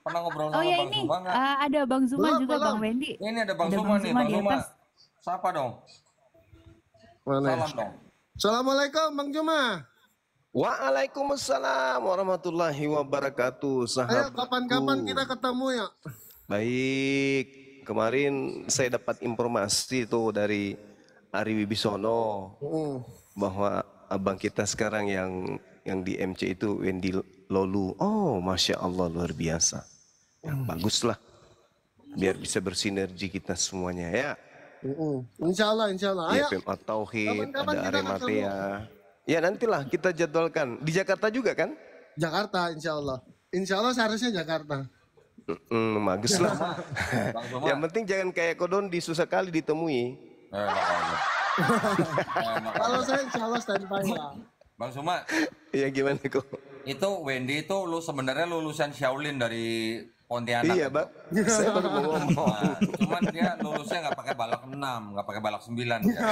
Pernah ngobrol Oh sama ya Bang ini Zuma nggak? ada Bang Zuma Belum, juga belum. Bang Wendy. Ini ada Bang Ada Zuma Bang nih, Zuma Bang di Zuma. atas. Sapa dong. Mana? Salam dong. Assalamualaikum Bang Juma. Waalaikumsalam warahmatullahi wabarakatuh. Ayo Sahabatku. kapan-kapan kita ketemu ya. Baik, kemarin saya dapat informasi tuh dari Ari Wibisono bahwa abang kita sekarang yang di MC itu Wendy Lolu. Oh, masya Allah luar biasa. Ya, baguslah, biar bisa bersinergi kita semuanya ya. Insya Allah. Di Ayo. FMA Tauhid, Kapan-kapan ada kita Arematea. Ya nantilah kita jadwalkan di Jakarta juga kan? Jakarta Insya Allah. Insya Allah seharusnya Jakarta. Bagus lah. Bang Zuma. Yang penting jangan kayak Kodon di susah kali ditemui. Kalau saya Insya Allah standby lah. Bang Zuma, Iya gimana kok? itu Wendy itu lu sebenarnya lulusan Shaolin dari Pontianak. Iya, Bang. Saya baru mau ngomong. Nah, cuman dia lulusnya nggak pakai balak 6, nggak pakai balak 9. Ya.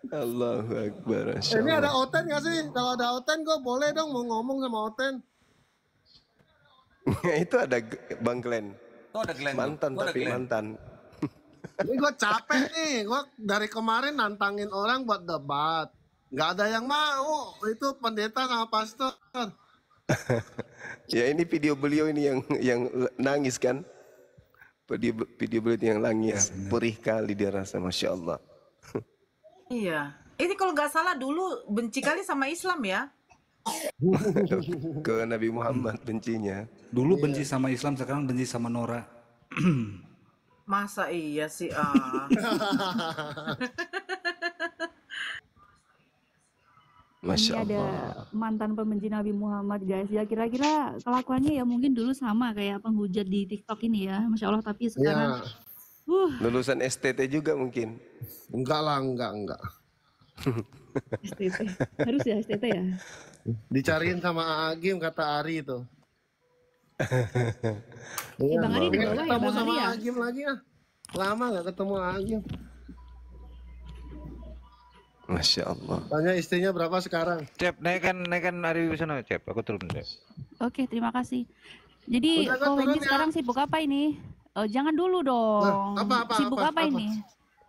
Allahu Akbar. Masya Ini ada Allah. Oten nggak sih? Kalau ada Oten, gue boleh dong mau ngomong sama Oten. Itu ada Bang Glenn. Itu ada Glenn. Mantan Itu ada tapi Glenn. mantan. Ini gue capek nih. Gue dari kemarin nantangin orang buat debat. Nggak ada yang mau. Itu pendeta sama pastor. Ya ini video beliau ini yang nangis kan? Video beliau yang nangis. Perih kali dia rasa, masya Allah. Iya. Ini kalau nggak salah dulu benci kali sama Islam ya. Ke Nabi Muhammad bencinya. Dulu benci sama Islam, sekarang benci sama Nora. Masa iya sih? Masya Ini ada Allah. mantan pembenci Nabi Muhammad guys. Ya kira-kira kelakuannya ya mungkin dulu sama kayak penghujat di TikTok ini ya. Masya Allah tapi sekarang Lulusan STT juga mungkin. Enggak lah, enggak. STT. Harus ya STT ya. Dicariin sama Agim kata Ari itu. Bang Ari di Pengen bawah ya, ketemu Bang sama Ari ya? Agim lagi ah. Lama nggak ketemu Agim. Masya Allah. Tanya istrinya berapa sekarang? Cep, naikkan Ari Wibisono, Cep. Aku turun, Cep. Oke, terima kasih. Jadi, Udah, Ko turun Wendy ya. sekarang sibuk apa ini? Jangan dulu dong. Sibuk apa ini?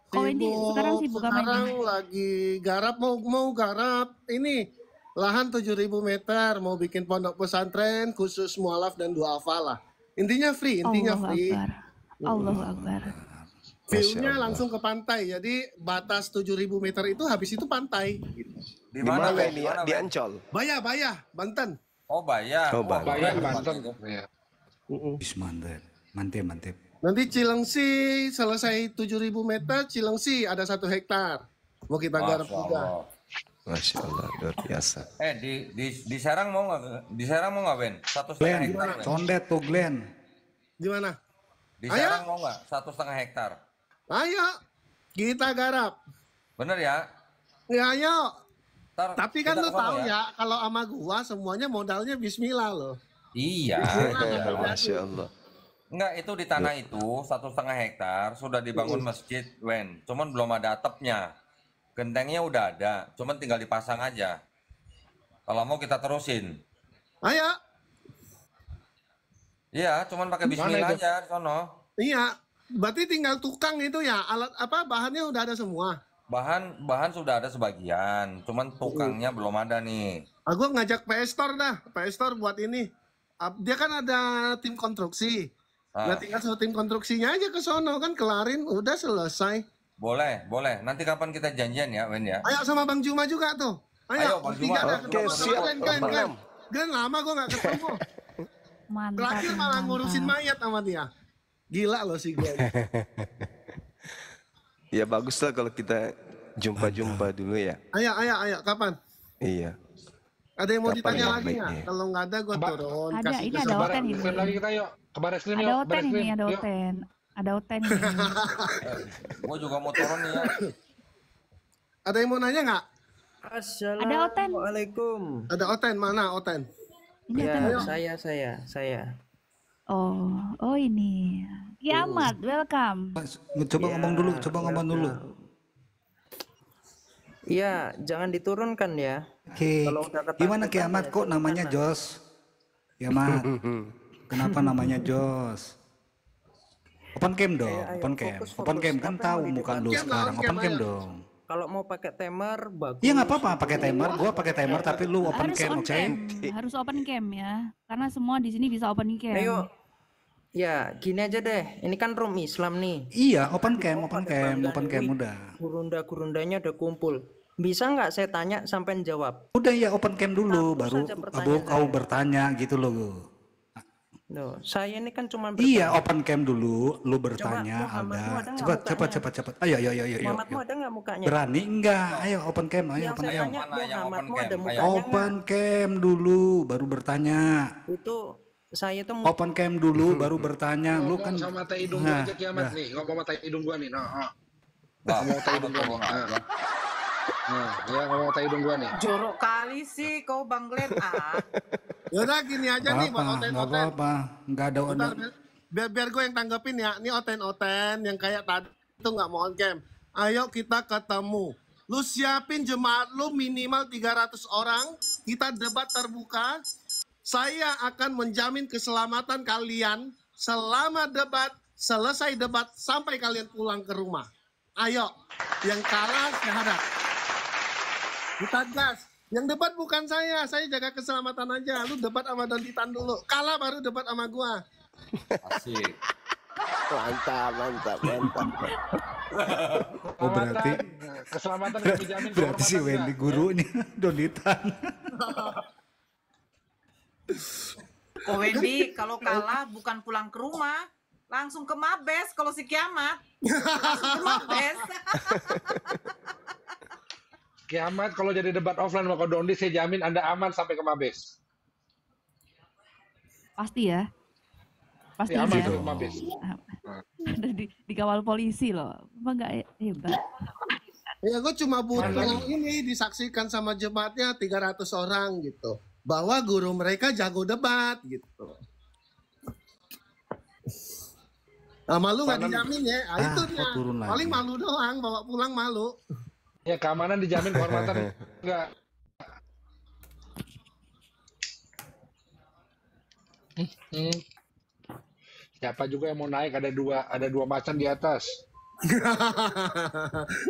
Ko Wendy sekarang sibuk apa Sekarang ini? lagi garap, mau garap ini lahan 7.000 meter, mau bikin pondok pesantren khusus mualaf dan duafa lah. Intinya free, Allahu free. Akbar. Allahu Akbar. View-nya langsung ke pantai, jadi batas 7.000 meter itu habis itu pantai. Di mana ini? Di Ancol. Bayah, Banten. Oh, Bayah. Oh, Bayah. Bayar Banten. Iya. Mantep. Nanti Cilengsi selesai 7.000 meter, Cilengsi ada 1 hektar. Mau kita garap Masya juga. Allah. Masya Allah, luar biasa. Di Serang mau nggak? Di Serang mau nggak, Ben? 1,5 Glenn, hektar. Ben. condet tuh Glenn. Gimana? Di Serang mau nggak? 1,5 hektar. Ayo, kita garap. Bener ya? Ya, ayo. Tapi kan kita lu ke sono tahu ya. ya, kalau sama gua semuanya modalnya bismillah loh. Iya. Masya Allah. Enggak, itu di tanah itu 1,5 hektar sudah dibangun masjid, Wen. Cuman belum ada atapnya. Gentengnya udah ada, cuman tinggal dipasang aja. Kalau mau kita terusin. Ayo. Iya, cuman pakai bismillah aja di sono. Iya, berarti tinggal tukang itu ya, alat apa bahannya udah ada semua. Bahan sudah ada sebagian, cuman tukangnya belum ada nih. Aku ngajak PS Store dah, PS Store buat ini. Dia kan ada tim konstruksi. Nah, tinggal suruh tim konstruksinya aja ke sono kan kelarin, udah selesai. Boleh. Nanti kapan kita janjian ya, Wen ya? Ayo sama Bang Juma juga tuh. Ayo Bang Juma. Oke, siap. Glenn lama gue gak ketemu. Mantap. Terakhir malah ngurusin mayat sama dia. Gila loh si Glenn. Ya bagus lah kalau kita jumpa dulu ya. Ayo, kapan? Iya. Ada yang mau Kapan ditanya yang lagi nggak? baiknya? Kalau nggak ada gue turun. Ada, ini ada Oten ini. Lagi kita yuk. Ke Baris Krim Ada yuk. Oten ini, ada Oten. Ada Oten ini. Gue juga mau turun nih ya. Ada yang mau nanya nggak? Ada Oten. Assalamualaikum. Ada Oten, mana Oten? Ini Ya, Oten. saya. Oh ini. Kiamat, welcome. Coba ngomong dulu. Iya, jangan diturunkan ya. Oke. Gimana Kiamat kok namanya Jos? Kiamat. Kenapa namanya Jos? Open cam dong, open cam kan tahu muka lu sekarang. Open cam dong. Kalau mau pakai timer bagus. Iya nggak apa-apa pakai timer, gua pakai timer tapi lu open cam, oke? Harus open cam ya, karena semua di sini bisa open cam. Ayo. Ya, gini aja deh. Ini kan room Islam nih. Iya, open cam udah. Gurunda-gurundanya udah kumpul. Bisa nggak saya tanya sampai jawab? Udah ya open cam dulu, baru kau bertanya gitu loh. Loh, saya ini kan cuma Iya, open cam dulu, lu bertanya ada. Cepat. Ayo. Muhammadmu ada nggak mukanya? Berani enggak? Ayo open cam, ayo. Muhammadmu ada mukanya Open cam dulu, baru bertanya. Itu saya tuh open cam dulu, baru bertanya. Lu kan sama mata hidung gua aja Kiamat nih. Ngomong mata hidung gua nih. Ngomong mata hidung gua nih. Ya ngomong mata hidung gua nih. Jorok kali sih kau Bang Glenn. Yaudah gini aja nih buat Oten. Nggak ada Bentar, biar gue yang tanggepin ya. Ini Oten yang kayak tadi itu nggak mau on cam. Ayo kita ketemu. Lu siapin jemaat lu minimal 300 orang. Kita debat terbuka. Saya akan menjamin keselamatan kalian selama debat, selesai debat sampai kalian pulang ke rumah. Ayo, yang kalah syahadat. Kita gas. Yang debat bukan saya jaga keselamatan aja. Lu debat sama Donditan dulu. Kalah baru debat sama gua. Asik. Mantap. Oh berarti keselamatan yang dijamin. Berarti si Wendy gurunya Donditan. Oh Wendy, kalau kalah bukan pulang ke rumah, langsung ke Mabes kalau si Kiamat. Langsung ke Mabes. Kiamat kalau jadi debat offline sama Ko Dondi, saya jamin Anda aman sampai ke Mabes. Pasti ya. Pasti ya, aman ya. ke Mabes. Ada dikawal polisi loh. Emang nggak hebat. Ya gue cuma butuh ini disaksikan sama jemaatnya 300 orang gitu. Bahwa guru mereka jago debat gitu. Nah, malu nggak dijamin ya. Itu dia. Paling malu doang, bawa pulang malu. Ya keamanan dijamin, kehormatan enggak. Siapa juga yang mau naik, ada dua macan di atas.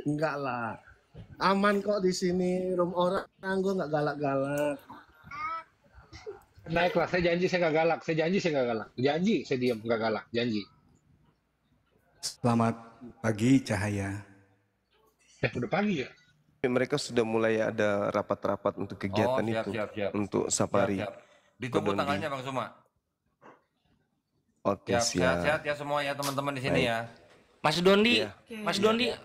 Enggak lah. Aman kok di sini, room orang gue nggak galak-galak. Naiklah, saya janji saya nggak galak. Janji saya diam nggak galak, janji. Selamat pagi Cahaya. Udah pagi ya? Mereka sudah mulai ada rapat-rapat untuk kegiatan siap. untuk safari. Siap. Ditunggu tanggalnya Bang Suma. Oke, siap. Sehat ya semua ya teman-teman di sini ya. Mas Dondi, Iya. Mas Dondi,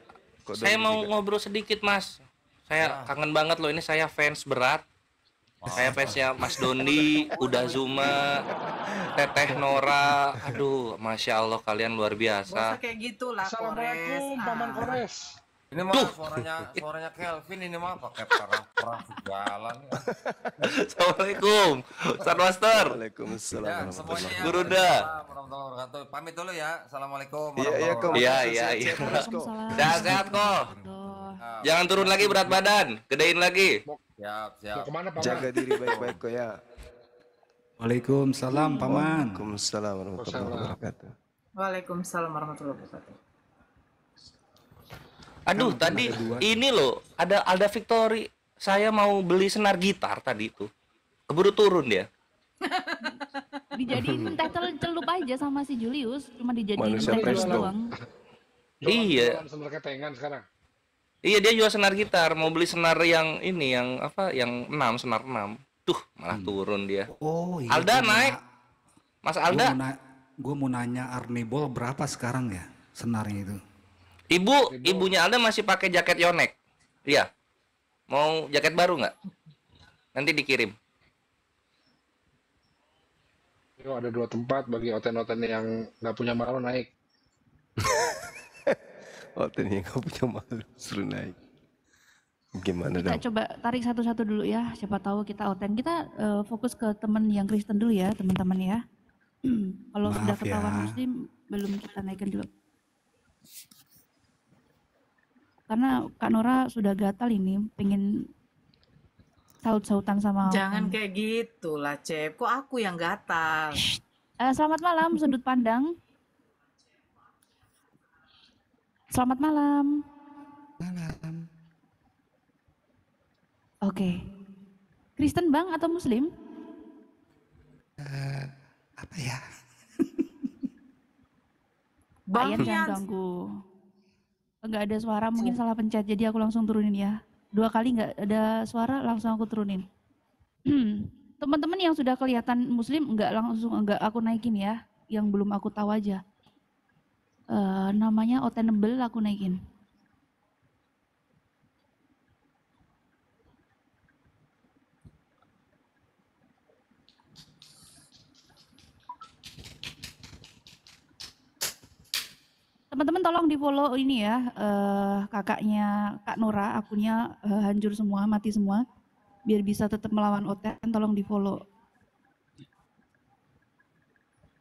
saya mau ngobrol sedikit Mas. Saya kangen banget loh, ini saya fans berat. Saya fansnya Mas Dondi, Uda Zuma, Teteh Nora. Aduh, Masya Allah kalian luar Gak usah biasa. kayak gitu lah, Kores. Assalamualaikum, Paman Kores. Ini mah suaranya Kelvin ini mah pakai perang segala nih. Assalamualaikum, Ustaz Master. Waalaikumsalam. Ya, semuanya. Guru Da. Warahmatullahi wabarakatuh. Pamit dulu ya. Assalamualaikum. Iya. Sehat-sehat kok. Jangan turun lagi berat badan, gedein lagi. Siap. Kemana, Paman? Jaga diri baik-baik kok ya. Waalaikumsalam, Paman. Waalaikumsalam warahmatullahi wabarakatuh. Waalaikumsalam warahmatullahi wabarakatuh. Aduh, tadi ini loh, ada Alda Victory. Saya mau beli senar gitar tadi itu. Keburu turun dia. Dijadiin teh celup aja sama si Julius, cuma dijadiin Manusia teh presto. doang. Iya. Senar ketengan sekarang. Iya, dia jual senar gitar, mau beli senar yang ini, yang apa? Yang 6, senar 6. Tuh, malah turun dia. Oh iya. Alda naik. Mas Alda. Gue mau nanya Arnibol berapa sekarang ya senarnya itu? Ibunya Alda masih pakai jaket Yonex. Iya. Mau jaket baru nggak? Nanti dikirim. Yo, ada 2 tempat bagi oten-oten yang nggak punya malu naik. Oten yang nggak punya malu suruh naik. Gimana dong? Kita coba tarik satu-satu dulu ya, siapa tahu kita oten. Kita fokus ke teman yang Kristen dulu ya, teman-teman ya. Kalau sudah ketahuan Muslim, belum kita naikkan dulu. Karena Kak Nora sudah gatal ini, pengen saut-sautan sama. Jangan kayak gitu lah, Cep. Kok aku yang gatal? Selamat malam, sudut pandang. Selamat malam. Malam. Oke. Kristen Bang atau Muslim? Apa ya? Bang, jangan ganggu. Enggak ada suara, mungkin salah pencet, jadi aku langsung turunin ya. 2 kali nggak ada suara, langsung aku turunin. Teman-teman yang sudah kelihatan Muslim enggak aku naikin ya, yang belum aku tahu aja. Namanya Otenable aku naikin. Teman-teman tolong di follow ini ya, kakaknya Kak Nora, akunnya hancur semua, mati semua. Biar bisa tetap melawan Oten, tolong di follow.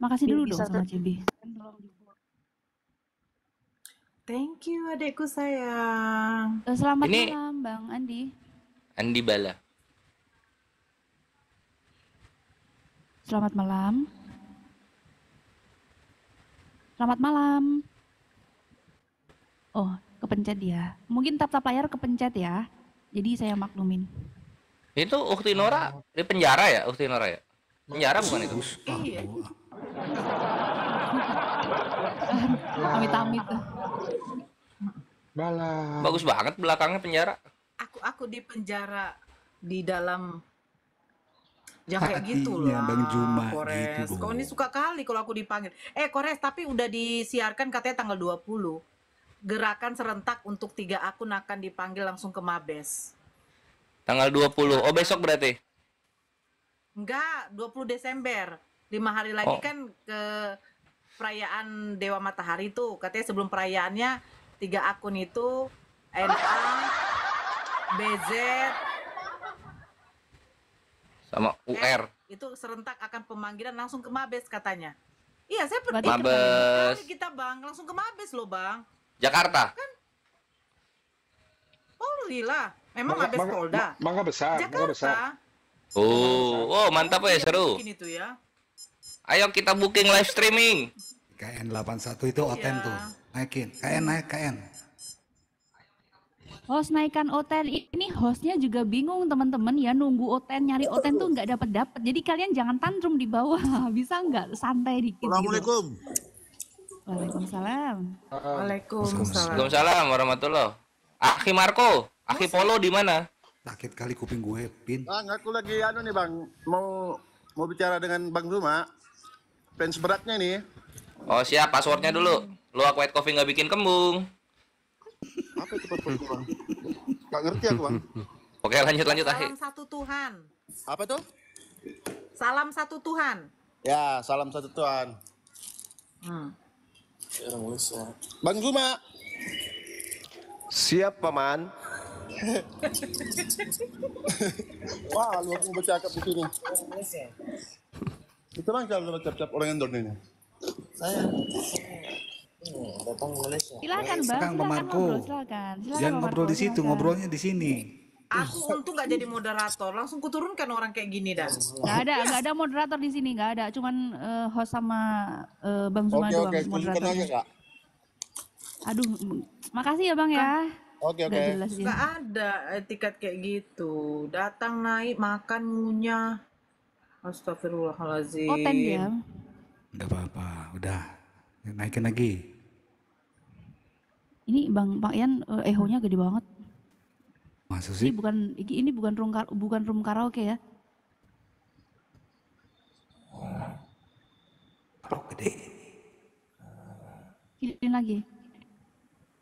Makasih dulu dong sama Cibi. Thank you adekku sayang. Selamat Ini- malam Bang Andi. Andi Bala. Selamat malam. Selamat malam. Oh, kepencet dia. Mungkin tap-tap layar kepencet ya. Jadi saya maklumin. Itu Ukti Nora di penjara ya, Ukti Nora ya? Penjara bukan itu? Iya. Amit-amit tuh. Bagus banget belakangnya penjara. Aku di penjara di dalam. Jangan kayak gitu Hatinya lah, Bang Juma, Kores. gitu Kau ini suka kali kalau aku dipanggil. Kores, tapi udah disiarkan katanya tanggal 20. Gerakan serentak untuk 3 akun akan dipanggil langsung ke Mabes. Tanggal 20. Oh, besok berarti. Enggak, 20 Desember. 5 hari lagi Oh. kan ke perayaan Dewa Matahari tuh. Katanya sebelum perayaannya 3 akun itu NA, BZ, Sama UR. itu serentak akan pemanggilan langsung ke Mabes katanya. Iya, saya Mabes. kali kita Bang, langsung ke Mabes loh Bang. Jakarta. Polri lah. Memang Mabes Polda. Mangga besar, mangga besar. Jakarta. Oh, mantap ya, seru. Bikin itu ya. Ayo kita booking live streaming. KN 81 itu Oten tuh. Naikin. KN naik KN. Host naikkan Oten, ini hostnya juga bingung teman-teman ya, nunggu Oten, nyari Oten tuh nggak dapat. Jadi kalian jangan tantrum di bawah, bisa nggak santai dikit. Assalamualaikum. Gitu. Waalaikumsalam. Waalaikumsalam. Waalaikumsalam warahmatullahi. Akhi Marco, Akhi Polo di mana? Sakit kali kuping gue, Pin. Bang, aku lagi nih Bang, mau bicara dengan Bang Zuma. Fans beratnya nih. Oh siap, passwordnya dulu. Lu White Coffee nggak bikin kembung. Apa itu password Bang? Gak ngerti aku bang. Oke, lanjut akhir. Salam satu Tuhan. Apa tuh? Salam satu Tuhan. Ya, salam satu Tuhan. Bang Zuma. Siap paman. Wah, lu mau bercakap di sini. Itu bang kalau cap-cap orang Indonesia ini. Saya datang Malaysia. Silakan Bang, Silakan, Bang Marco. ngobrol, silakan. Silakan, Jangan Bang ngobrol Marco, di situ, silakan. ngobrolnya di sini. Aku untung gak jadi moderator, langsung kuturunkan orang kayak gini dah. Nggak ada moderator di sini, nggak ada. Cuman host sama Bang Zuma doang moderatornya. Kak. Aduh, makasih ya Bang ya. Oke. Udah jelas ya. Gak ada etiket kayak gitu. Datang naik makan ngunyah. Astagfirullahaladzim. Oten dia. Udah apa-apa, udah. Naikin lagi. Ini Bang Pak Yan ehonya gede banget. Masa sih? Ini bukan room karaoke ya. Kalau gede. Kirimin lagi.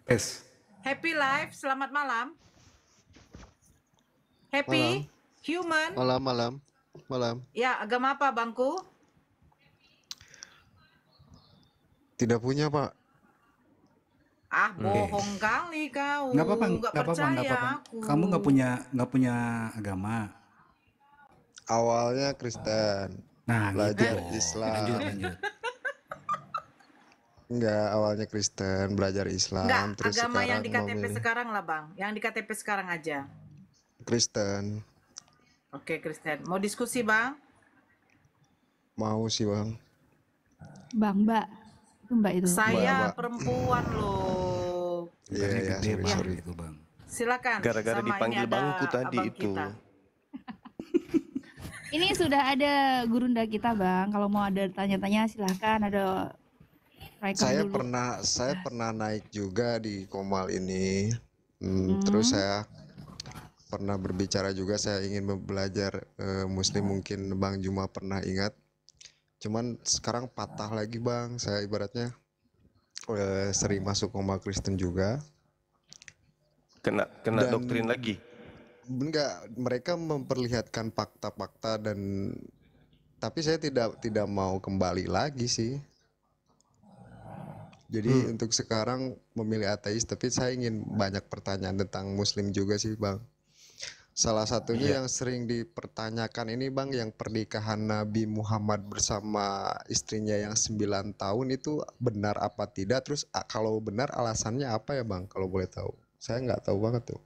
Pes. Happy life, selamat malam. Happy, human. Malam. Ya, agama apa Bangku? Tidak punya, Pak. Bohong kali kau. Nggak apa-apa, Nggak percaya aku. Kamu nggak punya agama. Awalnya Kristen. Nah, belajar gitu. Islam. Lanjut. Enggak, awalnya Kristen, belajar Islam. Enggak, Terus agama yang sekarang di KTP memilih sekarang lah Bang. Yang di KTP sekarang aja. Kristen. Oke, Kristen. Mau diskusi Bang? Mau sih, Bang. Bang, Mbak. Itu Mbak itu. Saya Mbak. perempuan loh. Iya, sorry. Itu, Bang. Silakan. Gara-gara sama dipanggil ini ada bangku tadi abang itu. kita. Ini sudah ada gurunda kita Bang. Kalau mau ada tanya-tanya silahkan. Ada Saya pernah naik juga di Komal ini. Terus saya pernah berbicara juga, saya ingin belajar Muslim, mungkin Bang Juma pernah ingat. Cuman sekarang patah lagi Bang, saya ibaratnya sering masuk Komal Kristen juga. Kena Dan doktrin lagi. Enggak, mereka memperlihatkan fakta-fakta tapi saya tidak mau kembali lagi sih. Jadi untuk sekarang memilih ateis, tapi saya ingin banyak pertanyaan tentang Muslim juga sih Bang. Salah satunya yang sering dipertanyakan ini Bang, yang pernikahan Nabi Muhammad bersama istrinya yang 9 tahun itu benar apa tidak? Terus kalau benar alasannya apa ya Bang, kalau boleh tahu? Saya nggak tahu banget tuh.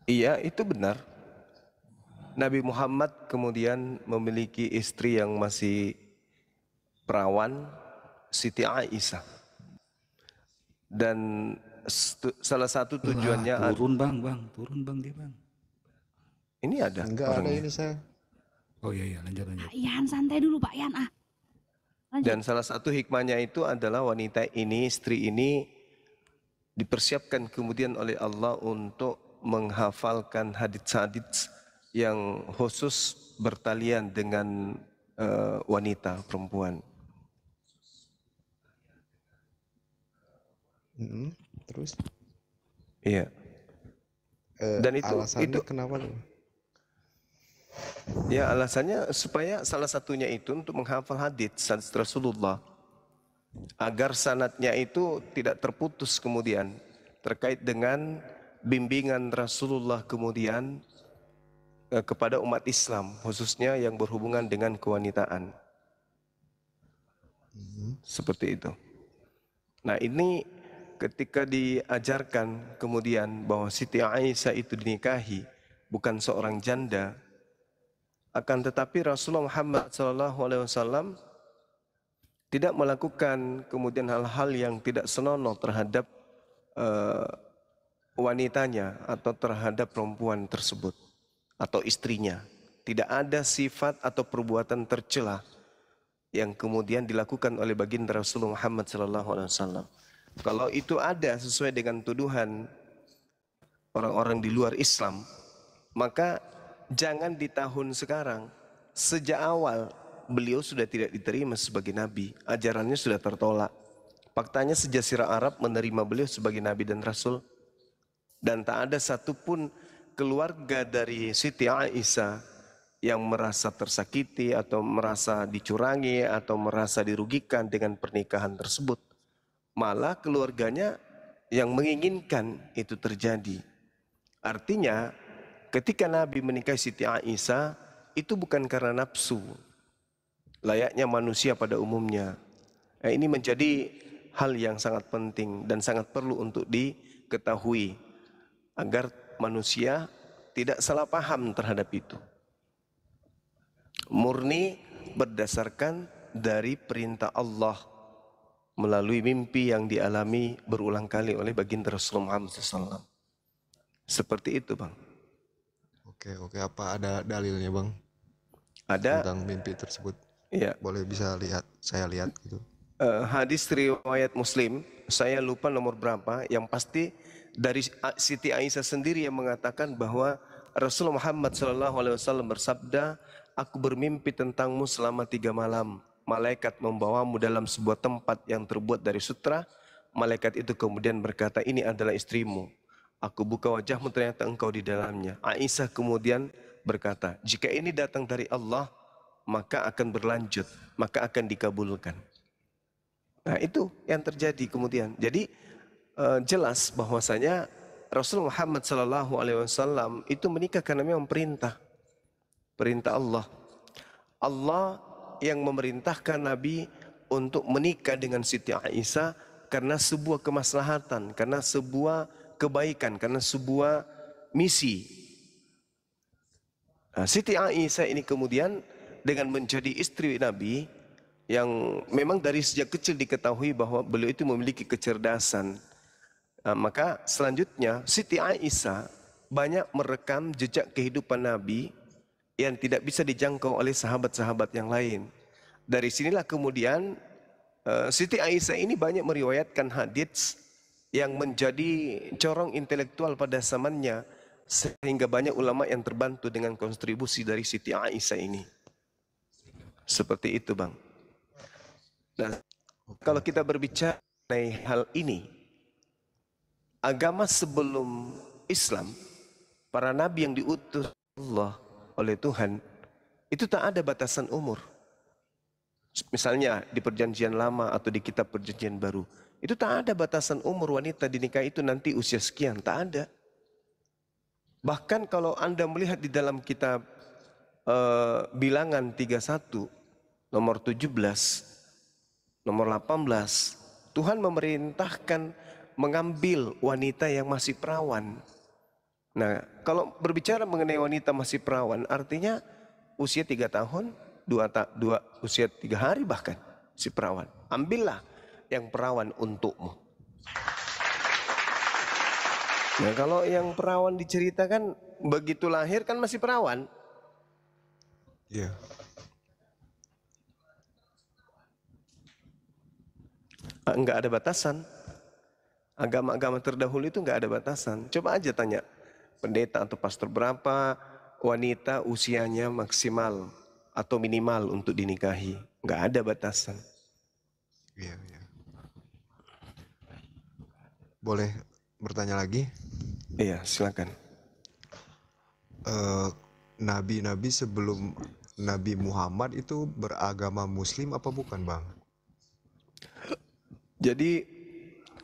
Iya, itu benar. Nabi Muhammad kemudian memiliki istri yang masih perawan, Siti Aisyah. Dan salah satu tujuannya turun bang dia bang. Ini ada. Enggak ada ini saya. Oh iya lanjut. Pak Yan santai dulu Pak Yan Lanjut. Dan salah satu hikmahnya itu adalah wanita ini, istri ini dipersiapkan kemudian oleh Allah untuk menghafalkan hadits-hadits yang khusus bertalian dengan wanita perempuan. Terus? Iya. Dan alasannya itu kenapa tuh? Ya alasannya supaya salah satunya itu untuk menghafal hadits Rasulullah, agar sanadnya itu tidak terputus kemudian terkait dengan bimbingan Rasulullah kemudian kepada umat Islam, khususnya yang berhubungan dengan kewanitaan. Seperti itu. Nah ini ketika diajarkan kemudian bahwa Siti Aisyah itu dinikahi bukan seorang janda, akan tetapi Rasulullah Muhammad SAW tidak melakukan kemudian hal-hal yang tidak senonoh terhadap wanitanya atau terhadap perempuan tersebut atau istrinya. Tidak ada sifat atau perbuatan tercela yang kemudian dilakukan oleh baginda Rasulullah Muhammad SAW. Kalau itu ada sesuai dengan tuduhan orang-orang di luar Islam, maka jangan di tahun sekarang. Sejak awal beliau sudah tidak diterima sebagai nabi, ajarannya sudah tertolak. Faktanya sejazirah Arab menerima beliau sebagai nabi dan rasul. Dan tak ada satupun keluarga dari Siti Aisyah yang merasa tersakiti atau merasa dicurangi atau merasa dirugikan dengan pernikahan tersebut. Malah keluarganya yang menginginkan itu terjadi. Artinya ketika Nabi menikahi Siti Aisyah itu bukan karena nafsu, layaknya manusia pada umumnya. Ini menjadi hal yang sangat penting dan sangat perlu untuk diketahui agar manusia tidak salah paham terhadap itu. Murni berdasarkan dari perintah Allah melalui mimpi yang dialami berulang kali oleh baginda Rasulullah Muhammad SAW. Seperti itu, Bang. Oke, apa ada dalilnya, Bang? Ada. Tentang mimpi tersebut. Iya. Boleh bisa lihat, saya lihat gitu. Hadis riwayat Muslim, saya lupa nomor berapa, yang pasti dari Siti Aisyah sendiri yang mengatakan bahwa Rasulullah Muhammad SAW bersabda, aku bermimpi tentangmu selama 3 malam. Malaikat membawamu dalam sebuah tempat yang terbuat dari sutra. Malaikat itu kemudian berkata, ini adalah istrimu. Aku buka wajahmu, ternyata engkau di dalamnya. Aisyah kemudian berkata, jika ini datang dari Allah, maka akan berlanjut, maka akan dikabulkan. Nah itu yang terjadi kemudian. Jadi jelas bahwasanya Rasulullah Muhammad SAW itu menikah karena memang perintah Allah. Allah yang memerintahkan Nabi untuk menikah dengan Siti Aisyah karena sebuah kemaslahatan, karena sebuah kebaikan, karena sebuah misi. Nah, Siti Aisyah ini kemudian dengan menjadi istri Nabi yang memang dari sejak kecil diketahui bahwa beliau itu memiliki kecerdasan. Nah, maka selanjutnya Siti Aisyah banyak merekam jejak kehidupan Nabi yang tidak bisa dijangkau oleh sahabat-sahabat yang lain. Dari sinilah kemudian Siti Aisyah ini banyak meriwayatkan hadits yang menjadi corong intelektual pada zamannya, sehingga banyak ulama yang terbantu dengan kontribusi dari Siti Aisyah ini. Seperti itu, Bang. Nah, kalau kita berbicara mengenai hal ini, agama sebelum Islam, para nabi yang diutus Allah oleh Tuhan, itu tak ada batasan umur. Misalnya di perjanjian lama atau di kitab perjanjian baru, itu tak ada batasan umur wanita dinikahi itu nanti usia sekian, tak ada. Bahkan kalau Anda melihat di dalam kitab Bilangan 31, nomor 17, nomor 18, Tuhan memerintahkan mengambil wanita yang masih perawan. Nah, kalau berbicara mengenai wanita masih perawan, artinya usia 3 tahun, usia 3 hari bahkan si perawan. Ambillah yang perawan untukmu. Nah, kalau yang perawan diceritakan begitu lahir kan masih perawan. Iya. Enggak ada batasan. Agama-agama terdahulu itu enggak ada batasan. Coba aja tanya pendeta atau pastor berapa wanita usianya maksimal atau minimal untuk dinikahi. Enggak ada batasan. Iya. Boleh bertanya lagi? Iya, silakan. Nabi-nabi sebelum Nabi Muhammad itu beragama Muslim apa bukan, Bang? Jadi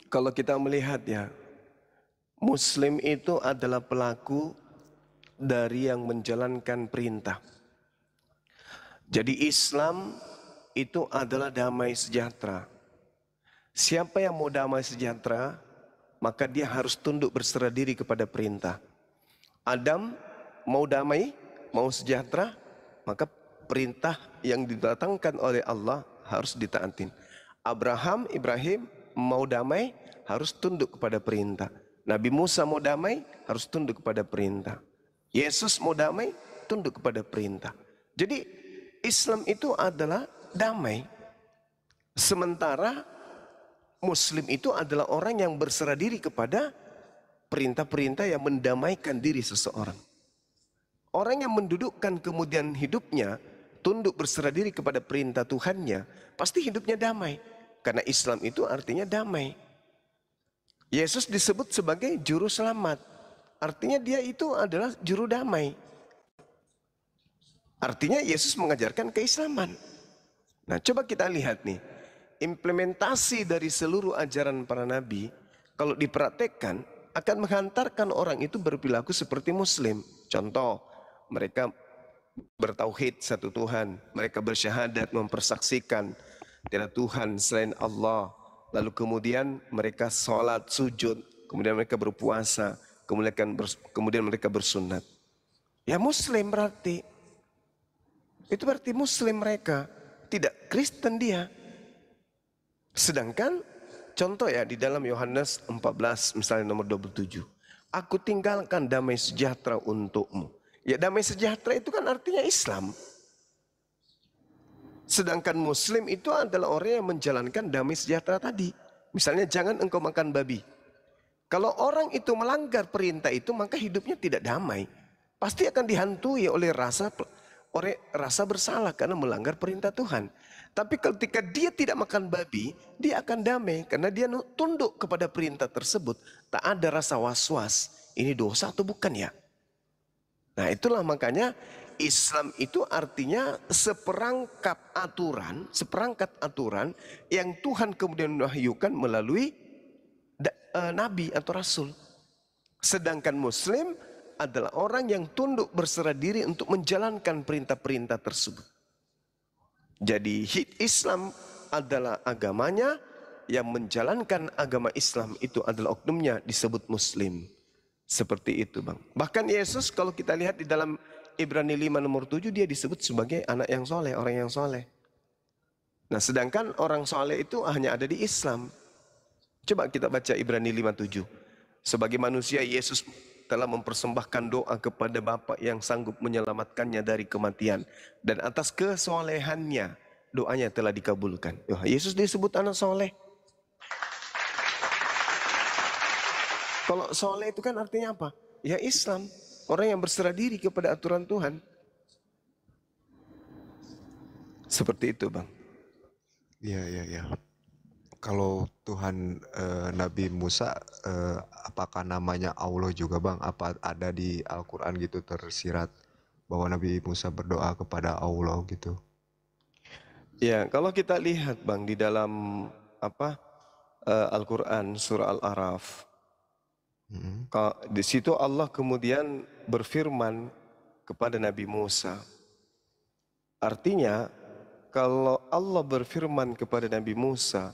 kalau kita melihat ya, Muslim itu adalah pelaku dari yang menjalankan perintah. Jadi Islam itu adalah damai sejahtera. Siapa yang mau damai sejahtera, maka dia harus tunduk berserah diri kepada perintah. Adam mau damai, mau sejahtera, maka perintah yang didatangkan oleh Allah harus ditaatin. Ibrahim mau damai, harus tunduk kepada perintah. Nabi Musa mau damai, harus tunduk kepada perintah. Yesus mau damai, tunduk kepada perintah. Jadi Islam itu adalah damai. Sementara Muslim itu adalah orang yang berserah diri kepada perintah-perintah yang mendamaikan diri seseorang. Orang yang mendudukkan kemudian hidupnya, tunduk berserah diri kepada perintah Tuhannya, pasti hidupnya damai. Karena Islam itu artinya damai. Yesus disebut sebagai juru selamat. Artinya dia itu adalah juru damai. Artinya Yesus mengajarkan keislaman. Nah, coba kita lihat nih. Implementasi dari seluruh ajaran para nabi, kalau dipraktekkan, akan menghantarkan orang itu berperilaku seperti muslim. Contoh, mereka bertauhid satu Tuhan. Mereka bersyahadat mempersaksikan tiada Tuhan selain Allah. Lalu kemudian mereka sholat, sujud, kemudian mereka berpuasa, kemudian mereka bersunat. Ya muslim berarti. Itu berarti muslim mereka, tidak Kristen dia. Sedangkan contoh ya di dalam Yohanes 14 misalnya nomor 27. Aku tinggalkan damai sejahtera untukmu. Ya damai sejahtera itu kan artinya Islam. Sedangkan Muslim itu adalah orang yang menjalankan damai sejahtera tadi. Misalnya jangan engkau makan babi. Kalau orang itu melanggar perintah itu maka hidupnya tidak damai. Pasti akan dihantui oleh rasa bersalah karena melanggar perintah Tuhan. Tapi ketika dia tidak makan babi, dia akan damai karena dia tunduk kepada perintah tersebut. Tak ada rasa was-was. Ini dosa atau bukan ya? Nah itulah makanya Islam itu artinya seperangkat aturan yang Tuhan kemudian mewahyukan melalui nabi atau rasul. Sedangkan Muslim adalah orang yang tunduk berserah diri untuk menjalankan perintah-perintah tersebut. Jadi Islam adalah agamanya, yang menjalankan agama Islam itu adalah oknumnya disebut Muslim. Seperti itu Bang. Bahkan Yesus kalau kita lihat di dalam Ibrani 5 nomor 7 dia disebut sebagai anak yang soleh, orang yang soleh. Nah sedangkan orang soleh itu hanya ada di Islam. Coba kita baca Ibrani 5:7. Sebagai manusia Yesus telah mempersembahkan doa kepada Bapa yang sanggup menyelamatkannya dari kematian. Dan atas kesolehannya doanya telah dikabulkan. Yesus disebut anak soleh. Kalau soleh itu kan artinya apa? Ya Islam. Orang yang berserah diri kepada aturan Tuhan. Seperti itu Bang. Iya. Kalau Tuhan Nabi Musa, apakah namanya Allah juga Bang? Apa ada di Al-Quran gitu tersirat bahwa Nabi Musa berdoa kepada Allah gitu? Ya, kalau kita lihat Bang di dalam Al-Quran surah Al-A'raf. Di situ Allah kemudian berfirman kepada Nabi Musa. Artinya kalau Allah berfirman kepada Nabi Musa,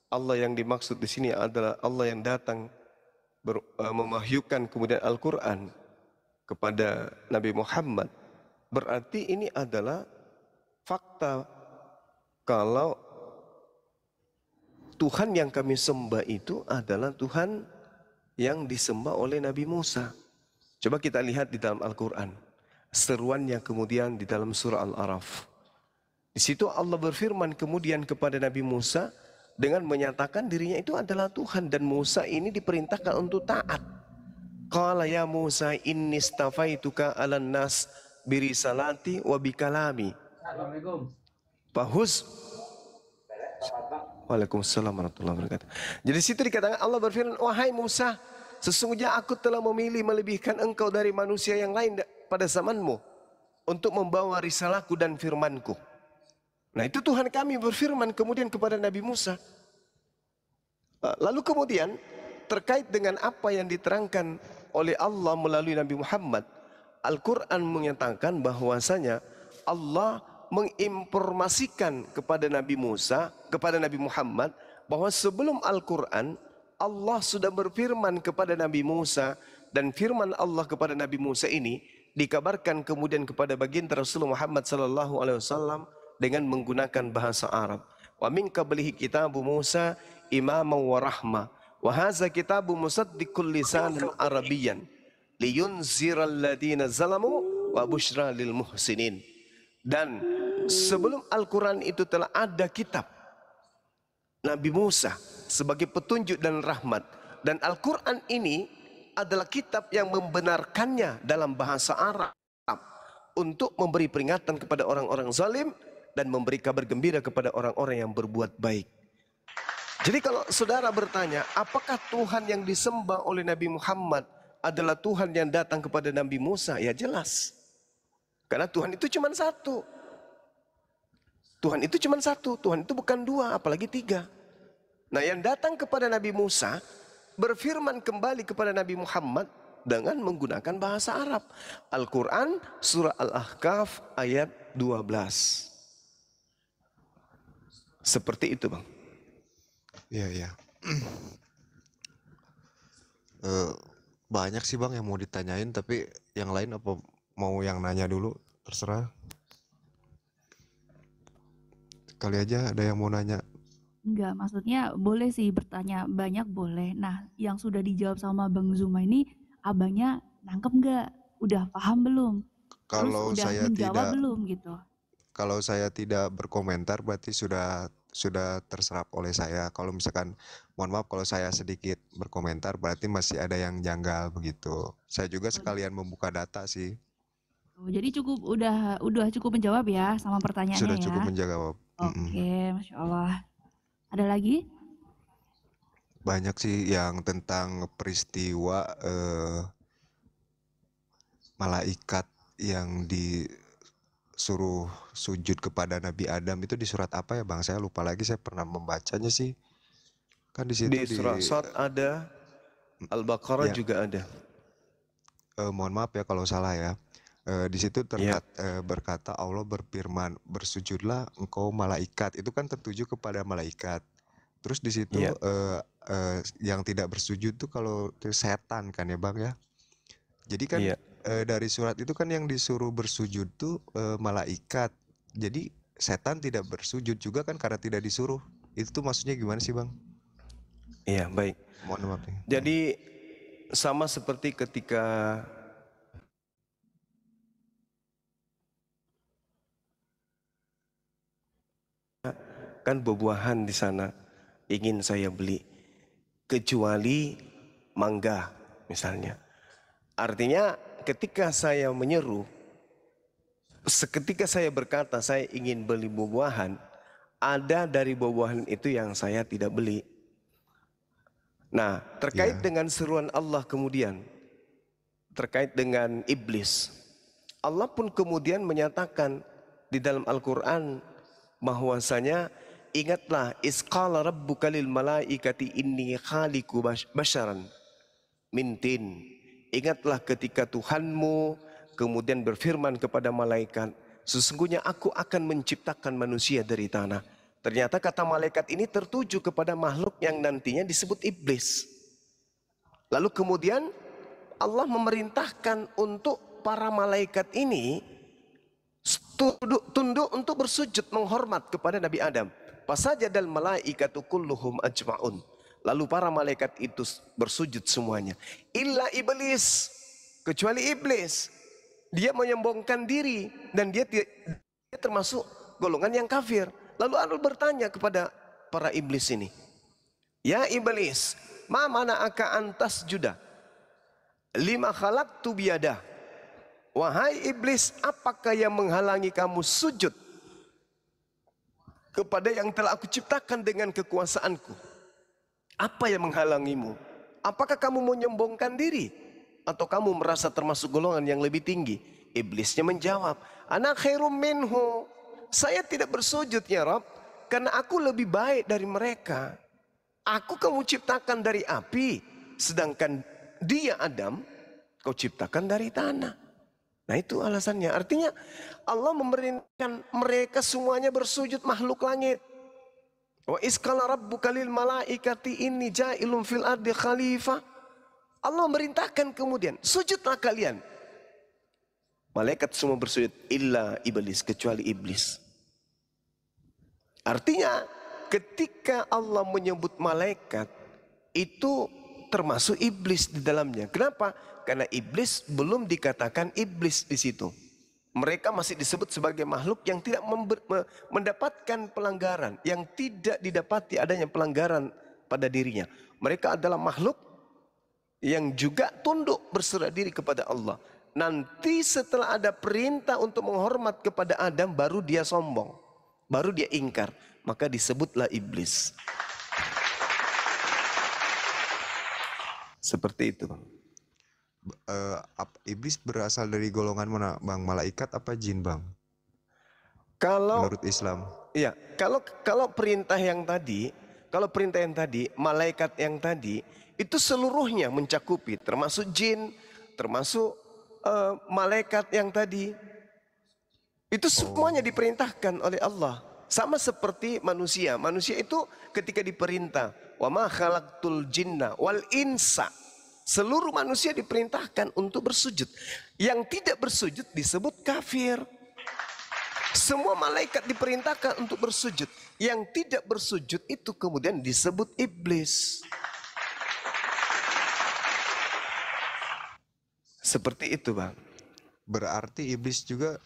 Allah yang dimaksud di sini adalah Allah yang datang memahyukan kemudian Al-Quran kepada Nabi Muhammad. Berarti ini adalah fakta kalau Tuhan yang kami sembah itu adalah Tuhan yang disembah oleh Nabi Musa. Coba kita lihat di dalam Al-Quran. Seruannya kemudian di dalam surah Al-A'raf. Di situ Allah berfirman kemudian kepada Nabi Musa dengan menyatakan dirinya itu adalah Tuhan. Dan Musa ini diperintahkan untuk taat. Qala ya Musa inni stafaituka 'alan nas birisalati wa bikalami. Assalamualaikum. Fahuz. Waalaikumsalam warahmatullahi wabarakatuh. Jadi situ dikatakan Allah berfirman, wahai Musa, sesungguhnya aku telah memilih melebihkan engkau dari manusia yang lain pada zamanmu untuk membawa risalahku dan firmanku. Nah itu Tuhan kami berfirman kemudian kepada Nabi Musa. Lalu kemudian terkait dengan apa yang diterangkan oleh Allah melalui Nabi Muhammad, Al-Quran menyatakan bahwasanya Allah menginformasikan kepada Nabi Musa, kepada Nabi Muhammad, bahwa sebelum Al-Quran, Allah sudah berfirman kepada Nabi Musa, dan firman Allah kepada Nabi Musa ini dikabarkan kemudian kepada baginda Rasulullah Muhammad SAW dengan menggunakan bahasa Arab. Wa min qablihi kitabu Musa imaman wa rahmah, wa hadza kitabu musaddiqul lisanan arabiyyan liyunziral ladina zalamu wa busyra lil muhsinin. Dan sebelum Al-Quran itu telah ada kitab Nabi Musa sebagai petunjuk dan rahmat. Dan Al-Quran ini adalah kitab yang membenarkannya dalam bahasa Arab untuk memberi peringatan kepada orang-orang zalim dan memberi kabar gembira kepada orang-orang yang berbuat baik. Jadi kalau saudara bertanya, apakah Tuhan yang disembah oleh Nabi Muhammad adalah Tuhan yang datang kepada Nabi Musa? Ya jelas. Karena Tuhan itu cuma satu. Tuhan itu cuma satu. Tuhan itu bukan dua, apalagi tiga. Nah, yang datang kepada Nabi Musa berfirman kembali kepada Nabi Muhammad dengan menggunakan bahasa Arab. Al-Quran surah Al-Ahqaf ayat 12. Seperti itu, Bang. Iya, iya. Banyak sih Bang yang mau ditanyain, tapi yang lain apa mau yang nanya dulu? Terserah. Kali aja ada yang mau nanya. Enggak, maksudnya boleh sih bertanya banyak boleh. Nah, yang sudah dijawab sama Bang Zuma ini, abangnya nangkep nggak? Udah paham belum? Terus Kalau udah saya menjawab tidak belum gitu? Kalau saya tidak berkomentar berarti sudah terserap oleh saya. Kalau misalkan, mohon maaf kalau saya sedikit berkomentar berarti masih ada yang janggal begitu. Saya juga sekalian membuka data sih. Oh, jadi udah cukup menjawab ya sama pertanyaannya Sudah ya. cukup menjawab. Oke, Masya Allah. Ada lagi? Banyak sih yang tentang peristiwa malaikat yang disuruh sujud kepada Nabi Adam itu di surat apa ya Bang? Saya lupa lagi, saya pernah membacanya sih. Kan di situ Di surah Sad ada, Al-Baqarah Ya. juga ada. Mohon maaf ya kalau salah ya. Di situ berkata Allah berfirman, bersujudlah engkau malaikat. Itu kan tertuju kepada malaikat. Terus di situ yang tidak bersujud tuh kalau setan kan ya Bang ya. Jadi kan dari surat itu kan yang disuruh bersujud tuh malaikat. Jadi setan tidak bersujud juga kan karena tidak disuruh. Itu tuh maksudnya gimana sih Bang? Iya, baik. Mohon maaf. Jadi sama seperti ketika kan buah-buahan di sana ingin saya beli, kecuali mangga misalnya. Artinya ketika saya menyeru, seketika saya berkata saya ingin beli buah-buahan, ada dari buah-buahan itu yang saya tidak beli. Nah, terkait dengan seruan Allah kemudian, terkait dengan iblis, Allah pun kemudian menyatakan di dalam Al-Quran bahwasanya ingatlah isqala rabbuka lil malaikati inni khaliqu basharan min tin. Ingatlah ketika Tuhanmu kemudian berfirman kepada malaikat, sesungguhnya aku akan menciptakan manusia dari tanah. Ternyata kata malaikat ini tertuju kepada makhluk yang nantinya disebut iblis. Lalu kemudian Allah memerintahkan untuk para malaikat ini tunduk untuk bersujud menghormat kepada Nabi Adam. Fasajadal malaikatu kulluhum ajma'un. Lalu para malaikat itu bersujud semuanya. Illa iblis, kecuali iblis. Dia menyombongkan diri dan dia termasuk golongan yang kafir. Lalu Allah bertanya kepada para iblis ini, ya iblis, ma mana'aka antas juda lima khalaqtu biyadah. Wahai iblis, apakah yang menghalangi kamu sujud kepada yang telah aku ciptakan dengan kekuasaanku? Apa yang menghalangimu? Apakah kamu menyombongkan diri? Atau kamu merasa termasuk golongan yang lebih tinggi? Iblisnya menjawab, ana khairum minhu. Saya tidak bersujud ya Rabb, karena aku lebih baik dari mereka. Aku kamu ciptakan dari api, sedangkan dia Adam kau ciptakan dari tanah. Nah itu alasannya. Artinya Allah memerintahkan mereka semuanya bersujud makhluk langit. Wa iskala rabbuka lil malaikati inni ja'ilun fil ardi khalifah. Allah memerintahkan kemudian, sujudlah kalian. Malaikat semua bersujud, illa iblis, kecuali iblis. Artinya ketika Allah menyebut malaikat, itu termasuk iblis di dalamnya. Kenapa? Karena iblis belum dikatakan iblis di situ. Mereka masih disebut sebagai makhluk yang tidak mendapatkan pelanggaran, yang tidak didapati adanya pelanggaran pada dirinya. Mereka adalah makhluk yang juga tunduk berserah diri kepada Allah. Nanti setelah ada perintah untuk menghormat kepada Adam, baru dia sombong, baru dia ingkar, maka disebutlah iblis. Seperti itu, Bang. Iblis berasal dari golongan mana, Bang? Malaikat apa jin, Bang? Kalau menurut Islam. Iya, kalau perintah yang tadi, malaikat yang tadi itu seluruhnya mencakupi, termasuk jin, termasuk malaikat yang tadi. Itu semuanya diperintahkan oleh Allah. Sama seperti manusia. Manusia itu ketika diperintah, wa ma khalaqtul jinna wal insa. Seluruh manusia diperintahkan untuk bersujud. Yang tidak bersujud disebut kafir. Semua malaikat diperintahkan untuk bersujud. Yang tidak bersujud itu kemudian disebut iblis. Seperti itu, Bang. Berarti iblis juga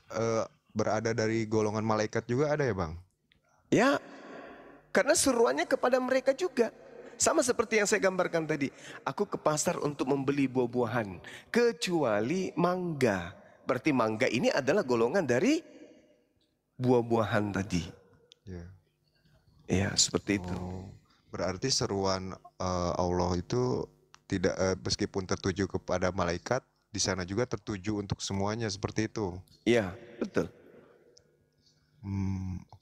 berada dari golongan malaikat juga ada ya, Bang? Ya, karena seruannya kepada mereka juga. Sama seperti yang saya gambarkan tadi. Aku ke pasar untuk membeli buah-buahan. Kecuali mangga. Berarti mangga ini adalah golongan dari buah-buahan tadi. Ya. Ya, seperti itu. Berarti seruan Allah itu tidak meskipun tertuju kepada malaikat, di sana juga tertuju untuk semuanya, seperti itu. Iya, betul.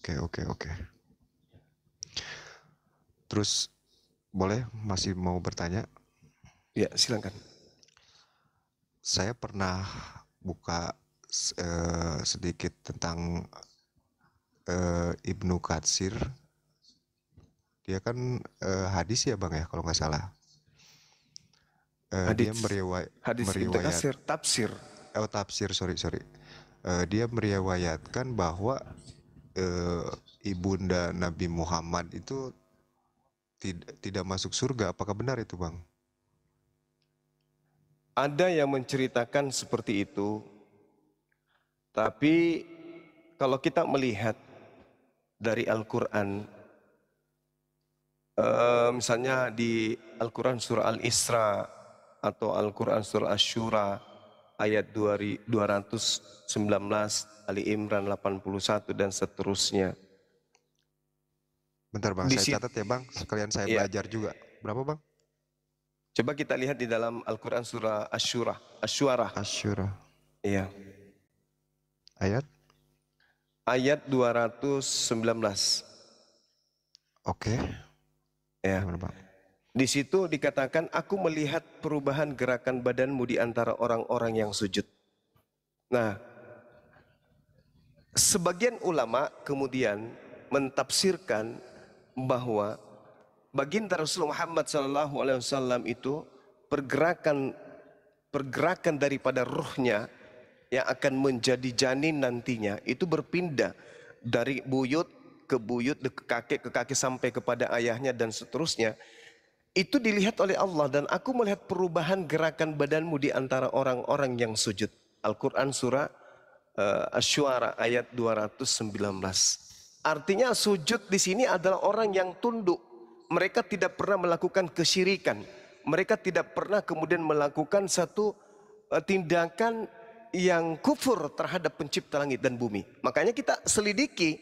Oke. Terus boleh masih mau bertanya? Ya, silakan. Saya pernah buka sedikit tentang Ibnu Katsir. Dia kan hadis ya, Bang ya, kalau nggak salah. Dia hadis Ibnu Katsir, tafsir. Tafsir, sorry. Dia meriwayatkan bahwa ibunda Nabi Muhammad itu tidak masuk surga. Apakah benar itu, Bang? Ada yang menceritakan seperti itu. Tapi kalau kita melihat dari Al-Quran, misalnya di Al-Quran surah Al-Isra atau Al-Quran surah Asy-Syura ayat 219, Ali Imran 81 dan seterusnya. Bentar, Bang, saya catat ya, Bang. Sekalian saya belajar juga. Berapa, Bang? Coba kita lihat di dalam Al-Quran surah Asy-Syura. Iya. Ayat 219. Oke. Ya. Di situ dikatakan, aku melihat perubahan gerakan badanmu di antara orang-orang yang sujud. Nah, sebagian ulama kemudian mentafsirkan bahwa baginda Rasulullah Muhammad SAW itu pergerakan daripada ruhnya yang akan menjadi janin nantinya itu berpindah dari buyut ke kakek sampai kepada ayahnya dan seterusnya. Itu dilihat oleh Allah, dan aku melihat perubahan gerakan badanmu di antara orang-orang yang sujud. Al-Quran surah Asy-Syu'ara ayat 219. Artinya sujud di sini adalah orang yang tunduk. Mereka tidak pernah melakukan kesyirikan. Mereka tidak pernah kemudian melakukan satu tindakan yang kufur terhadap pencipta langit dan bumi. Makanya kita selidiki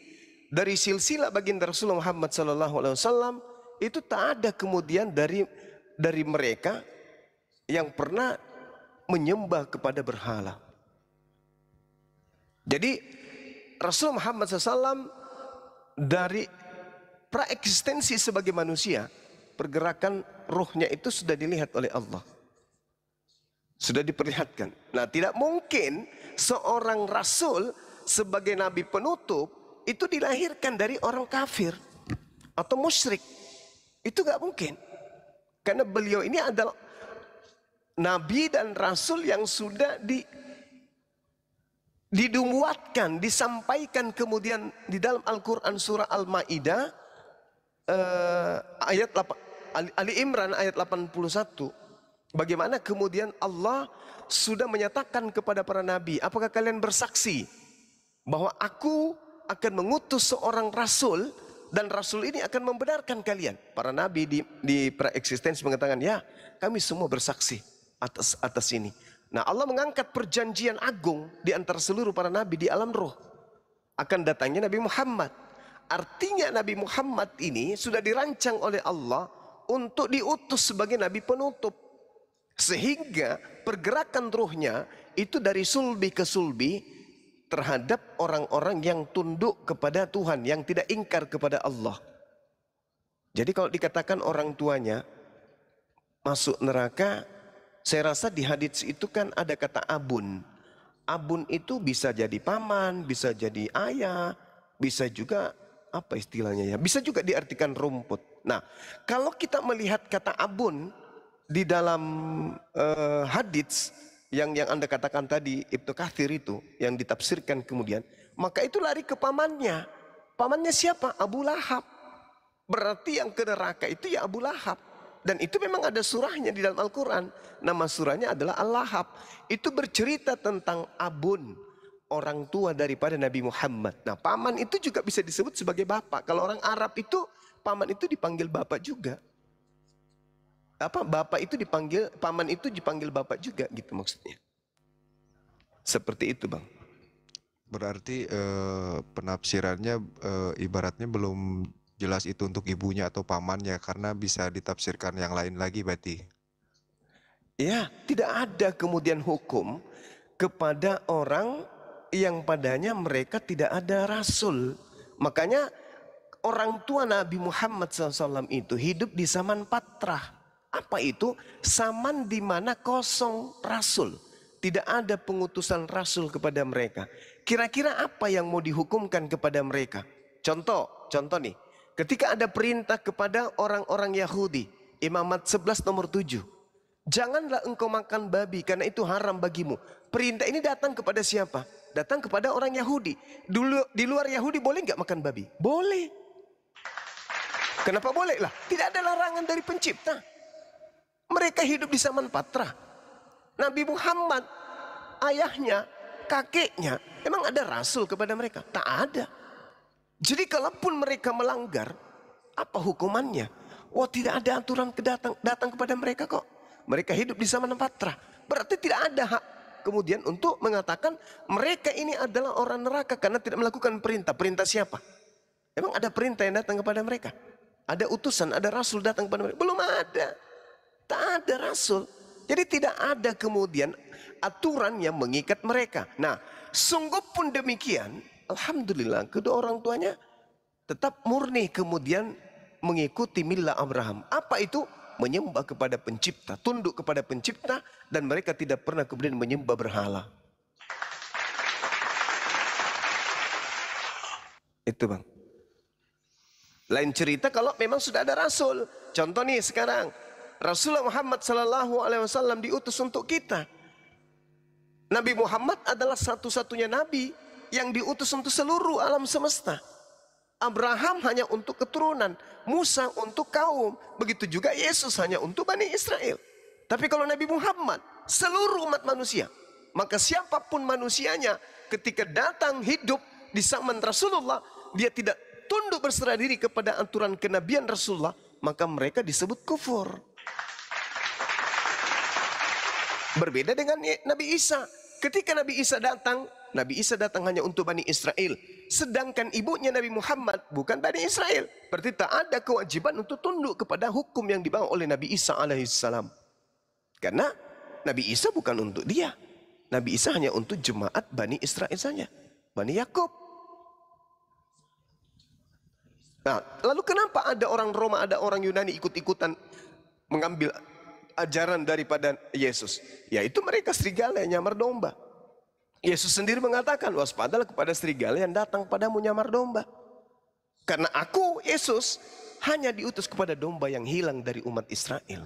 dari silsilah baginda Rasulullah Muhammad SAW, itu tak ada kemudian dari mereka yang pernah menyembah kepada berhala. Jadi Rasulullah Muhammad SAW dari praeksistensi sebagai manusia, pergerakan ruhnya itu sudah dilihat oleh Allah. Sudah diperlihatkan. Nah, tidak mungkin seorang rasul sebagai nabi penutup itu dilahirkan dari orang kafir atau musyrik. Itu gak mungkin. Karena beliau ini adalah nabi dan rasul yang sudah dinubuatkan, disampaikan kemudian di dalam Al-Quran surah Al-Ma'idah ayat Ali Imran ayat 81. Bagaimana kemudian Allah sudah menyatakan kepada para nabi, apakah kalian bersaksi bahwa aku akan mengutus seorang rasul dan rasul ini akan membenarkan kalian? Para nabi di praeksistensi mengatakan, ya, kami semua bersaksi atas ini. Nah, Allah mengangkat perjanjian agung di antara seluruh para nabi di alam roh. Akan datangnya Nabi Muhammad. Artinya Nabi Muhammad ini sudah dirancang oleh Allah untuk diutus sebagai nabi penutup. Sehingga pergerakan ruhnya itu dari sulbi ke sulbi terhadap orang-orang yang tunduk kepada Tuhan, yang tidak ingkar kepada Allah. Jadi kalau dikatakan orang tuanya masuk neraka, saya rasa di hadits itu kan ada kata abun. Abun itu bisa jadi paman, bisa jadi ayah, bisa juga apa istilahnya ya, bisa juga diartikan rumput. Nah, kalau kita melihat kata abun di dalam hadits yang Anda katakan tadi, Ibnu Katsir itu yang ditafsirkan kemudian, maka itu lari ke pamannya. Pamannya siapa? Abu Lahab. Berarti yang ke neraka itu ya Abu Lahab. Dan itu memang ada surahnya di dalam Al-Quran. Nama surahnya adalah Al-Lahab. Itu bercerita tentang abun, orang tua daripada Nabi Muhammad. Nah, paman itu juga bisa disebut sebagai bapak. Kalau orang Arab itu, paman itu dipanggil bapak juga. Bapak itu dipanggil, paman itu dipanggil bapak juga gitu maksudnya. Seperti itu, Bang. Berarti penafsirannya ibaratnya belum jelas itu untuk ibunya atau pamannya, karena bisa ditafsirkan yang lain lagi berarti. Ya, tidak ada kemudian hukum kepada orang yang padanya mereka tidak ada rasul. Makanya orang tua Nabi Muhammad SAW itu hidup di zaman patrah. Apa itu? Zaman di mana kosong rasul. Tidak ada pengutusan rasul kepada mereka. Kira-kira apa yang mau dihukumkan kepada mereka? Contoh nih. Ketika ada perintah kepada orang-orang Yahudi, Imamat 11 nomor 7. Janganlah engkau makan babi karena itu haram bagimu. Perintah ini datang kepada siapa? Datang kepada orang Yahudi. Di luar Yahudi boleh nggak makan babi? Boleh. Kenapa boleh lah? Tidak ada larangan dari pencipta. Mereka hidup di zaman patrah. Nabi Muhammad, ayahnya, kakeknya, emang ada rasul kepada mereka? Tak ada. Jadi kalaupun mereka melanggar, apa hukumannya? Wah, tidak ada aturan datang kepada mereka kok. Mereka hidup di zaman patrah. Berarti tidak ada hak kemudian untuk mengatakan mereka ini adalah orang neraka karena tidak melakukan perintah. Perintah siapa? Emang ada perintah yang datang kepada mereka? Ada utusan, ada rasul datang kepada mereka? Belum ada. Tak ada rasul. Jadi tidak ada kemudian aturan yang mengikat mereka. Nah, sungguh pun demikian, alhamdulillah kedua orang tuanya tetap murni kemudian mengikuti milah Abraham. Apa itu? Menyembah kepada pencipta, tunduk kepada pencipta, dan mereka tidak pernah kemudian menyembah berhala. Itu, Bang. Lain cerita kalau memang sudah ada rasul. Contoh nih sekarang, Rasulullah Muhammad SAW diutus untuk kita. Nabi Muhammad adalah satu-satunya nabi yang diutus untuk seluruh alam semesta. Abraham hanya untuk keturunan, Musa untuk kaum, begitu juga Yesus hanya untuk Bani Israel. Tapi kalau Nabi Muhammad seluruh umat manusia, maka siapapun manusianya ketika datang hidup di zaman Rasulullah, dia tidak tunduk berserah diri kepada aturan kenabian Rasulullah, maka mereka disebut kufur. Berbeda dengan Nabi Isa. Ketika Nabi Isa datang hanya untuk Bani Israel. Sedangkan ibunya Nabi Muhammad bukan Bani Israel. Berarti tak ada kewajiban untuk tunduk kepada hukum yang dibawa oleh Nabi Isa alaihissalam. Karena Nabi Isa bukan untuk dia. Nabi Isa hanya untuk jemaat Bani Israel saja. Bani Yakub. Nah, lalu kenapa ada orang Roma, ada orang Yunani ikut-ikutan mengambil ajaran daripada Yesus? Yaitu mereka serigala yang nyamar domba. Yesus sendiri mengatakan, waspadalah kepada serigala yang datang padamu nyamar domba. Karena aku, Yesus, hanya diutus kepada domba yang hilang dari umat Israel.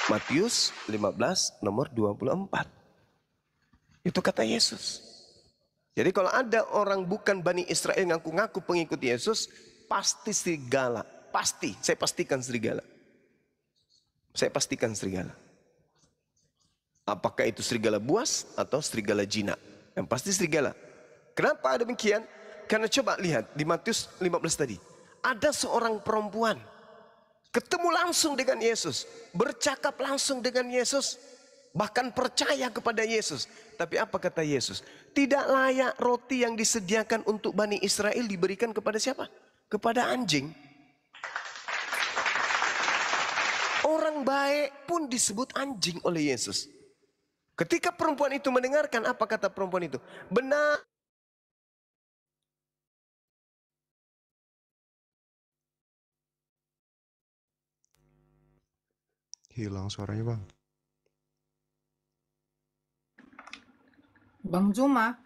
Matius 15 nomor 24. Itu kata Yesus. Jadi kalau ada orang bukan Bani Israel ngaku-ngaku pengikut Yesus, pasti serigala. Pasti, saya pastikan serigala. Saya pastikan serigala. Apakah itu serigala buas atau serigala jinak? Yang pasti serigala. Kenapa demikian? Karena coba lihat di Matius 15 tadi. Ada seorang perempuan ketemu langsung dengan Yesus, bercakap langsung dengan Yesus, bahkan percaya kepada Yesus. Tapi apa kata Yesus? Tidak layak roti yang disediakan untuk Bani Israel diberikan kepada siapa? Kepada anjing. Orang baik pun disebut anjing oleh Yesus. Ketika perempuan itu mendengarkan, apa kata perempuan itu? Benar. Hilang suaranya, Bang. Bang Juma.